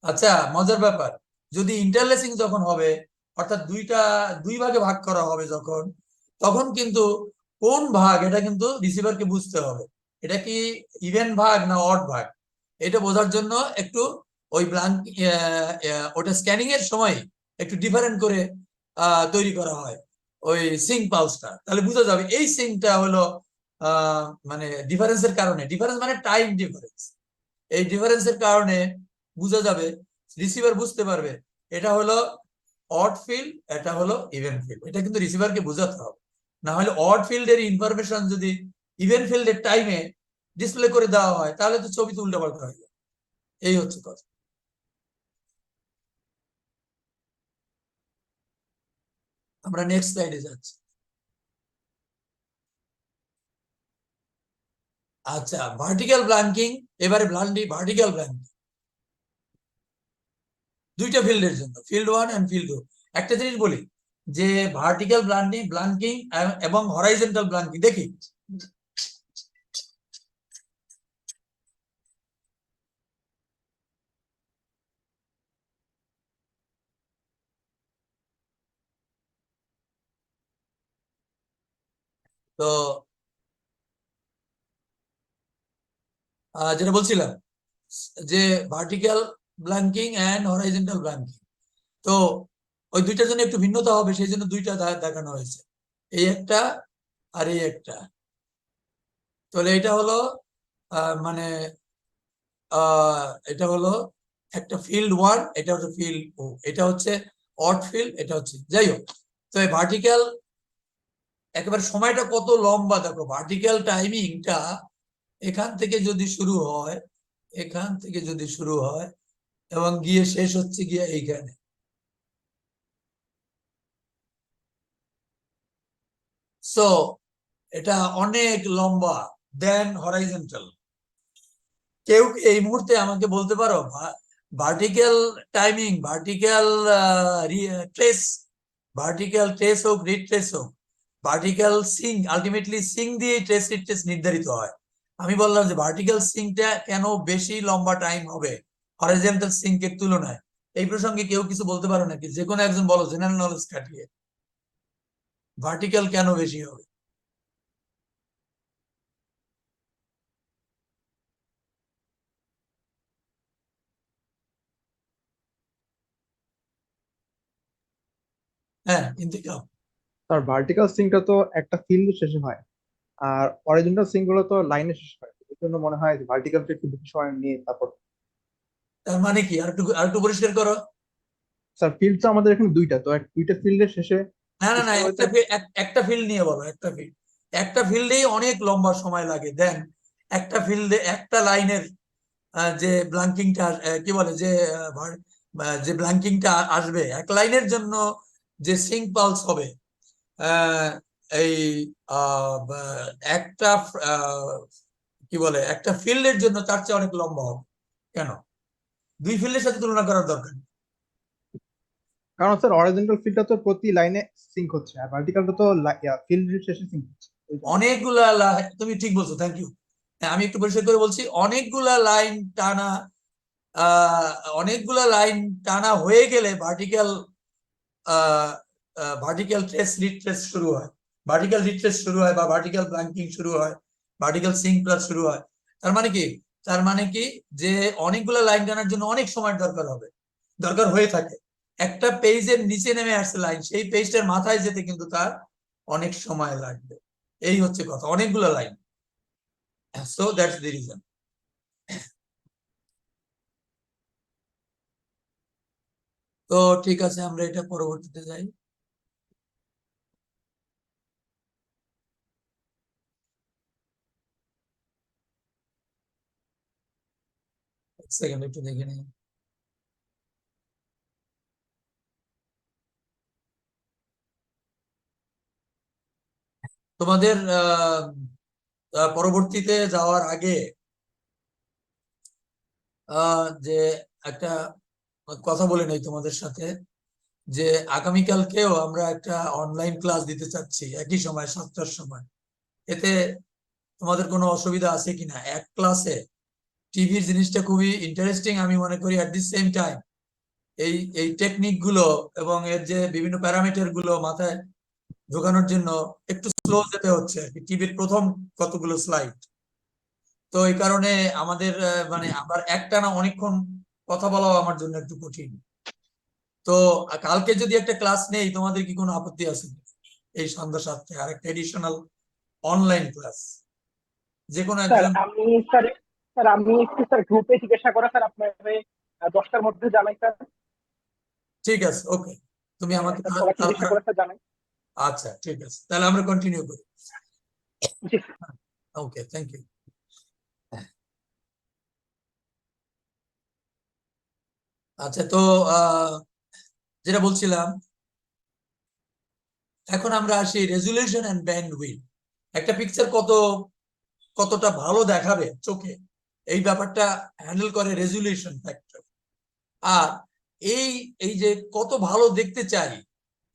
আচ্ছা মজার ব্যাপার, যদি ইন্টারলেসিং যখন হবে, অর্থাৎ দুই ভাগে ভাগ করা হবে যখন, তখন কিন্তু কোন ভাগ এটা কিন্তু রিসিভারকে বুঝতে হবে, এটা কি ইভেন ভাগ না অড ভাগ, এটা বোঝার জন্য একটু ওই ব্ল্যাঙ্ক ওটা স্ক্যানিং এর সময় একটু ডিফারেন্ট করে তৈরি করা হয় ওই সিঙ্ক পালসটা, তাহলে বোঝা যাবে এই সিঙ্কটা হলো মানে ডিফারেন্সের কারণে, ডিফারেন্স মানে টাইম ডিফারেন্স, এই ডিফারেন্সের কারণে বোঝা যাবে, রিসিভার বুঝতে পারবে এটা হলো অড ফিল্ড, এটা হলো ইভেন ফিল্ড। এটা কিন্তু রিসিভারকে বোঝাতে হবে, না হলে অড ফিল্ডের ইনফরমেশন যদি ইভেন ফিল্ডের টাইমে ডিসপ্লে করে দেওয়া হয়, তাহলে তো ছবি উল্টা পাল্টা হয়ে যায়। এই হচ্ছে কথা। আমরা নেক্সট স্লাইডে যাচ্ছি। আচ্ছা ভার্টিক্যাল ব্লাঙ্কিং, এবারে ভার্টিক্যাল ব্লাঙ্কিং দুইটা ফিল্ডের জন্য, ফিল্ড 1 এন্ড ফিল্ড 2। একটা জিনিস বলি যে ভার্টিক্যাল ব্লাঙ্কিং এবং হরাইজন্টাল ব্লাঙ্কিং দেখি। তো যেটা বলছিলাম যে ভার্টিক্যাল ব্লাঙ্কিং এন্ড হরাইজন্টাল ব্লাঙ্কিং, তো ওই দুইটার জন্য একটু ভিন্নতা হবে, সেই জন্য দুইটা দেখানো হয়েছে, এই একটা আর এই একটা। তাহলে এটা হলো মানে এটা হলো একটা ফিল্ড 1, এটা হচ্ছে ফিল্ড 2, এটা হচ্ছে অড ফিল্ড, এটা হচ্ছে, যাই হোক। তো এই ভার্টিক্যাল একেবারে সময়টা কত লম্বা দেখো, ভার্টিক্যাল টাইমিংটা এখান থেকে যদি শুরু হয়, এখান থেকে যদি শুরু হয় এবং গিয়ে শেষ হচ্ছে গিয়ে এইখানে, সো এটা অনেক লম্বা দেন হরাইজন্টাল। কেউ কি এই মুহূর্তে আমাকে বলতে পারো vertical timing, vertical trace, vertical trace হোক রিট্রেস হোক, ভার্টিক্যাল সিং, আলটিমেটলি সিং দিয়ে ট্রেস রিট্রেস নির্ধারিত হয়। আমি বললাম যে ভার্টিক্যাল সিংটা কেন বেশি লম্বা টাইম হবে হরাইজন্টাল সিঙ্কের তুলনায়? এই প্রসঙ্গে কেউ কিছু বলতে পারো নাকি? যে কোনো একজন বলো জেনারেল নলেজ কাটিয়ে, ভার্টিক্যাল কেন বেশি হবে? হ্যাঁ, ইন্তিকাম। তার ভার্টিক্যাল সিঙ্কটা তো একটা ফিল্ড শেষে হয়, আর অরিজিনাল সিঙ্ক গুলো তো লাইনে শেষ হয়, এই জন্য মনে হয় ভার্টিক্যালটা একটু বেশি সময় নিয়ে তারপর। তার মানে কি আরেকটু পরিষ্কার করো। স্যার ফিল্ড তো আমাদের এখানে দুইটা, তো দুইটা ফিল্ডের শেষে না না না, শেষ হইতে একটা ফিল্ড নিয়ে বলো, একটা ফিল্ডেই অনেক লম্বা সময় লাগে। দেন একটা ফিল্ডে একটা লাইনের যে ব্লাঙ্কিংটা কি বলে যে ব্লাঙ্কিংটা আসবে এক লাইনের জন্য, যে সিঙ্ক পালস হবে আহ, এই একটা কি বলে একটা ফিল্ডের জন্য তার চেয়ে অনেক লম্বা হবে। কেন? দুই ফিল্ডের সাথে তুলনা করার দরকার নেই। কারণ স্যার অরিজিনাল ফিল্ডটা তো প্রতি লাইনে সিঙ্ক হচ্ছে, আর ভার্টিক্যালটা তো ফিল্ডের শেষে সিঙ্ক হচ্ছে, ওই জন্য। অনেকগুলা তুমি ঠিক বলছো, থ্যাংক ইউ। আমি একটু পরিষ্কার করে বলছি, অনেকগুলা লাইন টানা অনেকগুলা লাইন টানা হয়ে গেলে ভার্টিক্যাল ট্রেস রিট্রেস শুরু হয়, ভার্টিক্যাল রিট্রেস শুরু হয় বা ভার্টিক্যাল ব্লাঙ্কিং শুরু হয়, ভার্টিক্যাল সিঙ্ক প্লাস শুরু হয়। তার মানে কি? তার মানে কি যে অনেকগুলা লাইন টানার জন্য অনেক সময় দরকার হয়ে থাকে। একটা পেজের নিচে নেমে আসছে লাইন, সেই পেজটার মাথায় যেতে কিন্তু তার অনেক সময় লাগবে। এই হচ্ছে কথা, অনেকগুলো line. So that's the reason. তো ঠিক আছে, আমরা এটা পরবর্তীতে যাই। এক সেকেন্ড একটু দেখে নিই। তোমাদের পরবর্তীতে যাওয়ার আগে যে একটা কথা বলে নেই তোমাদের সাথে, যে আগামীকালকেও আমরা একটা অনলাইন ক্লাস দিতে চাচ্ছি একই সময় 7টার সময়। এতে তোমাদের কোনো অসুবিধা আছে কিনা? এক ক্লাসে টিভির জিনিসটা খুবই ইন্টারেস্টিং আমি মনে করি। অ্যাট দি সেম টাইম এই টেকনিক গুলো এবং এর যে বিভিন্ন প্যারামিটার গুলো মাথায় ঢোকানোর জন্য একটু স্লো যেতে হচ্ছে আর কি, টিভির প্রথম কতগুলো স্লাইড। তো এই কারণে আমাদের মানে আবার একটানা অনেকক্ষণ কথা বলাও আমার জন্য একটু কঠিন। তো কালকে যদি একটা ক্লাস নেই, তোমাদের কি কোনো আপত্তি আছে? এই সন্ধ্যা 7টায় আর একটা এডিশনাল অনলাইন ক্লাস, যে কোনো স্যার একজন। আমি স্যার স্যার আমি একটু স্যার গ্রুপে জিজ্ঞাসা করা স্যার আপনার 10টার মধ্যে জানাই স্যার। ঠিক আছে, ওকে, তুমি আমাকে স্যার সবাইকে জিজ্ঞাসা করে স্যার জানাই। আচ্ছা ঠিক আছে, তাহলে আমরা কন্টিনিউ করি। জি ওকে, থ্যাংক ইউ। আচ্ছা, তো যেটা বলছিলাম, এখন আমরা আসি রেজুলেশন এন্ড ব্যান্ডউইডথ। একটা পিকচার কতটা ভালো দেখাবে চোখে, এই ব্যাপারটা হ্যান্ডেল করে রেজুলেশন ফ্যাক্টর। আর এই এই যে কত ভালো দেখতে চাই,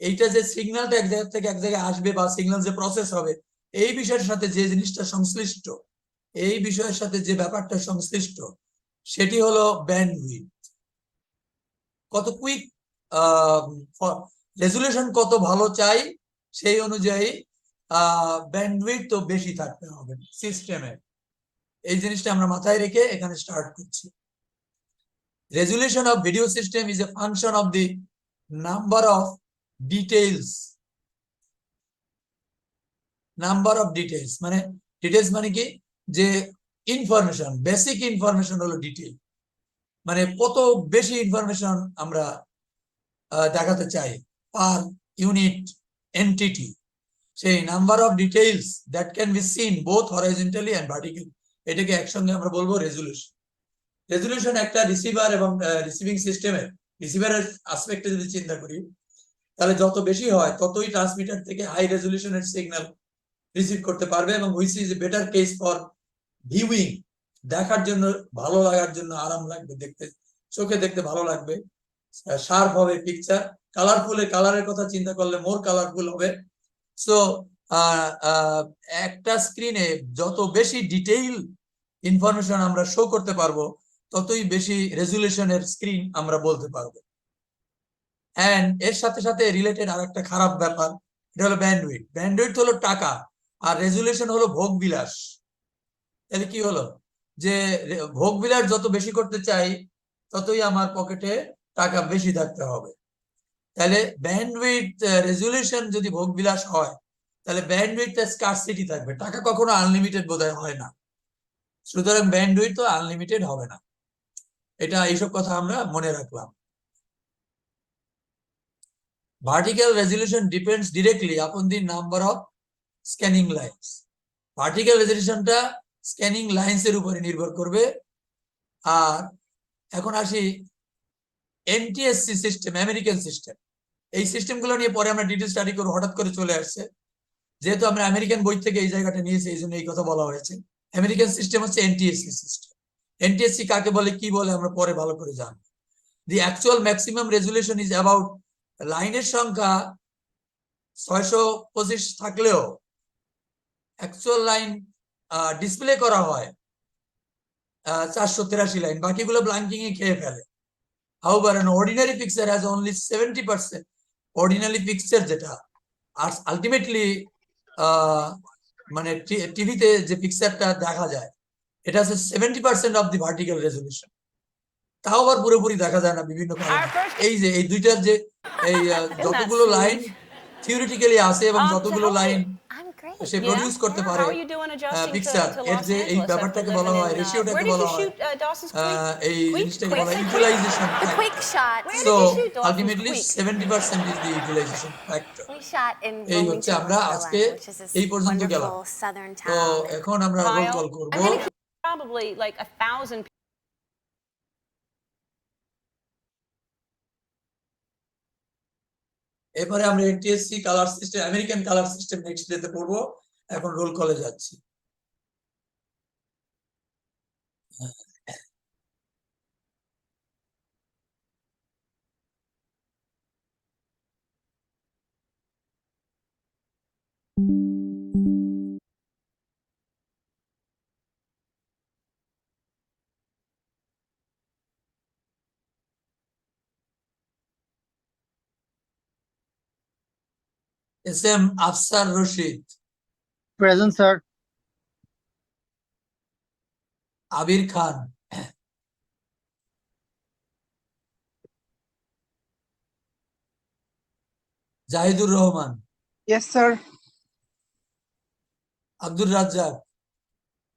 এইটা যে সিগন্যালটা এক জায়গা থেকে এক জায়গায় আসবে বা সিগন্যাল যে প্রসেস হবে, এই বিষয়ের সাথে যে জিনিসটা সংশ্লিষ্ট, এই বিষয়ের সাথে যে ব্যাপারটা সংশ্লিষ্ট, সেটি হলো ব্যান্ডউইডথ। কত কুইক রেজুলেশন কত ভালো চাই, সেই অনুযায়ী ব্যান্ডউইডথ তো বেশি থাকতে হবে সিস্টেমে। এই জিনিসটা আমরা মাথায় রেখে এখানে স্টার্ট করছি। Resolution of video system is a function of the number of details. মানে ডিটেলস মানে কি? যে ইনফরমেশন, বেসিক ইনফরমেশন হলো ডিটেল। মানে কত বেশি ইনফরমেশন আমরা দেখাতে চাই পার ইউনিট এন্টিটি, সেই number of details that can be seen both horizontally and vertically, এটাকে একসঙ্গে আমরা বলবো রেজলিউশন। রেজলিউশন একটা রিসিভার এবং রিসিভিং সিস্টেমের রিসিভারের আসপেক্টে যদি চিন্তা করি, তাহলে যত বেশি হয় ততই ট্রান্সমিটার থেকে হাই রেজলিউশনের সিগন্যাল রিসিভ করতে পারবে, এবং which is a better case for viewing, দেখার জন্য ভালো লাগার জন্য, আরাম লাগবে দেখতে, চোখে দেখতে ভালো লাগবে, শার্প হবে পিকচার, কালারফুলের কালারের কথা চিন্তা করলে মোর কালারফুল হবে। সো একটা স্ক্রিনে যত বেশি ডিটেইল ইনফরমেশন আমরা শো করতে পারবো ততই বেশি রেজুলেশনের স্ক্রিন আমরা বলতে পারবো। এন্ড এর সাথে সাথে রিলেটেড আর একটা খারাপ ব্যাপার, এটা হলো ব্যান্ডউইথ। ব্যান্ডউইথ হলো টাকা, আর রেজুলেশন হলো ভোগ বিলাস। তাহলে কি হলো যে ভোগ বিলাস যত বেশি করতে চাই ততই আমার পকেটে টাকা বেশি থাকতে হবে। তাহলে ব্যান্ডউইথ রেজুলেশন যদি ভোগ বিলাস হয়, তাহলে ব্যান্ডউইথ স্কারসিটি থাকবে, টাকা কখনো আনলিমিটেড বোধহয় হয় না, সুতরাং ব্যান্ডউইথ তো আনলিমিটেড হবে না। এটা এইসব কথা আমরা মনে রাখলাম। Vertical resolution depends directly upon the number of scanning lines. Vertical resolutionটা স্ক্যানিং লাইন্স এর উপরে নির্ভর করবে। আর এখন আসি এনটিএসসি সিস্টেম, আমেরিকান সিস্টেম। এই সিস্টেমগুলো নিয়ে পরে আমরা ডিটেল স্টাডি করব, হঠাৎ করে চলে আসছে, যেহেতু আমরা আমেরিকান বই থেকে এই জায়গাটা নিয়েছি এই জন্য এই কথা বলা হয়েছে। আমেরিকান সিস্টেম হচ্ছে এনটিএসসি সিস্টেম। এনটিএসসি কাকে বলে কি বলে আমরা পরে ভালো করে জানবো। দি actual maximum resolution is about, লাইনের সংখ্যা 625 থাকলেও অ্যাকচুয়াল লাইন ডিসপ্লে করা হয় 483 লাইন, বাকিগুলো ব্লাঙ্কিং এ খেয়ে ফেলে। However, an ordinary picture has only 70%. Ordinary picture যেটা আর আলটিমেটলি মানে টিভিতে যে পিকচারটা দেখা যায় এটা হচ্ছে 70% অফ দি ভার্টিক্যাল রেজলিউশন। তাও আবার পুরোপুরি দেখা যায় না বিভিন্ন কারণে। এই যে এই দুইটার যে এই যতগুলো লাইন থিওরিটিক্যালি আছে এবং যতগুলো লাইন সে প্রডিউস করতে পারে পিকচার, এর যে এই ব্যাপারটাকে বলা হয়, রেশিওটাকে বলা হয়, এই জিনিসটাকে বলা হয় utilisation factor. So ultimately 70% is the utilisation factor. এই হচ্ছে আমরা আজকে এই পর্যন্ত গেলাম। তো এখন আমরা রোল কল করব। Probably like 1,000. এরপরে আমরা NTSC colour system, American colour system next ডেতে পড়বো। এখন রোল কলে যাচ্ছি। S M Afsar Rashid, present sir. Abir Khan, Zahidur Rahman, yes sir. Abdur Razzak,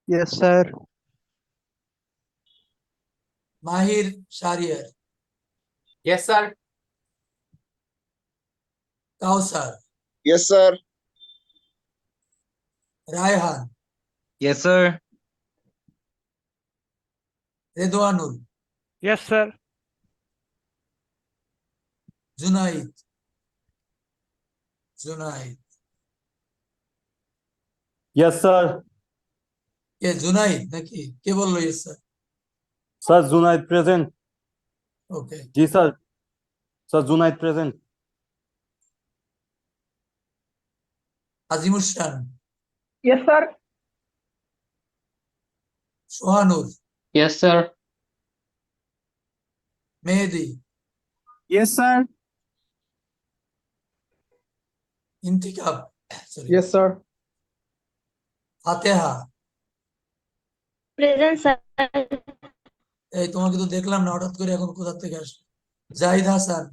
yes sir. Mahir Shahriar, Yes, sir. Kawsar, Yes, sir. Raihan, Yes, sir. Redwanul, yes sir. Junaid, Junaid, yes sir. কে জুনাইদ নাকি কে বললো? Yes sir. Sir Junaid present. Okay, जी sir. Sir Junaid present. Azimusan, yes sir. Sohanur, yes sir. Mehedi, yes sir. Intikhab, sorry, yes sir. Fateha. Present sir. এই তোমাকে তো দেখলাম না, হঠাৎ করে এখন কোথা থেকে আসলে? জাহিদ হাসান,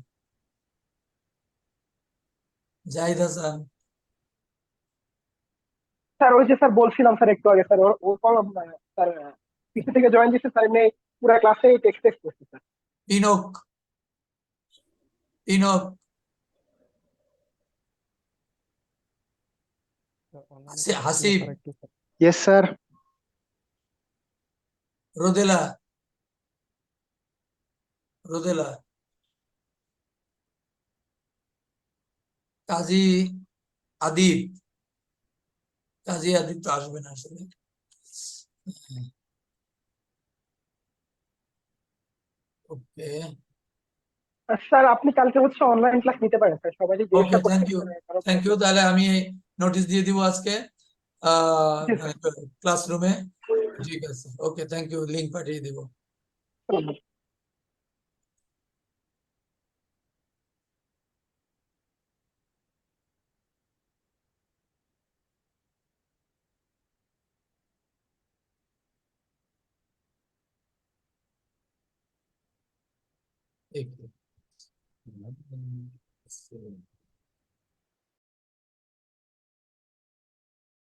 জাহিদ হাসান, স্যার ওই যে স্যার বলছিলাম স্যার একটু আগে স্যার ও স্যার পিসি থেকে জয়েন দিচ্ছে স্যার, এমনি পুরো ক্লাসে টেক্সট করছে sir. Pinak, Pinak, Hasib, yes sir. Rodela, Rodela, Kazi Adib, Kazi Adib তো আসবে না আসলে। ওকে, স্যার আপনি কালকে হচ্ছে অনলাইন ক্লাস নিতে পারেন স্যার, সবাই ওকে, জিজ্ঞাসা থ্যাংক করছে ইউ, মানে কারো থ্যাংক ইউ। তাহলে আমি নোটিশ দিয়ে দিব আজকে জি স্যার। ক্লাসরুমে। ঠিক আছে, ওকে, থ্যাংক ইউ, লিঙ্ক পাঠিয়ে দিব। ঠিক আছে।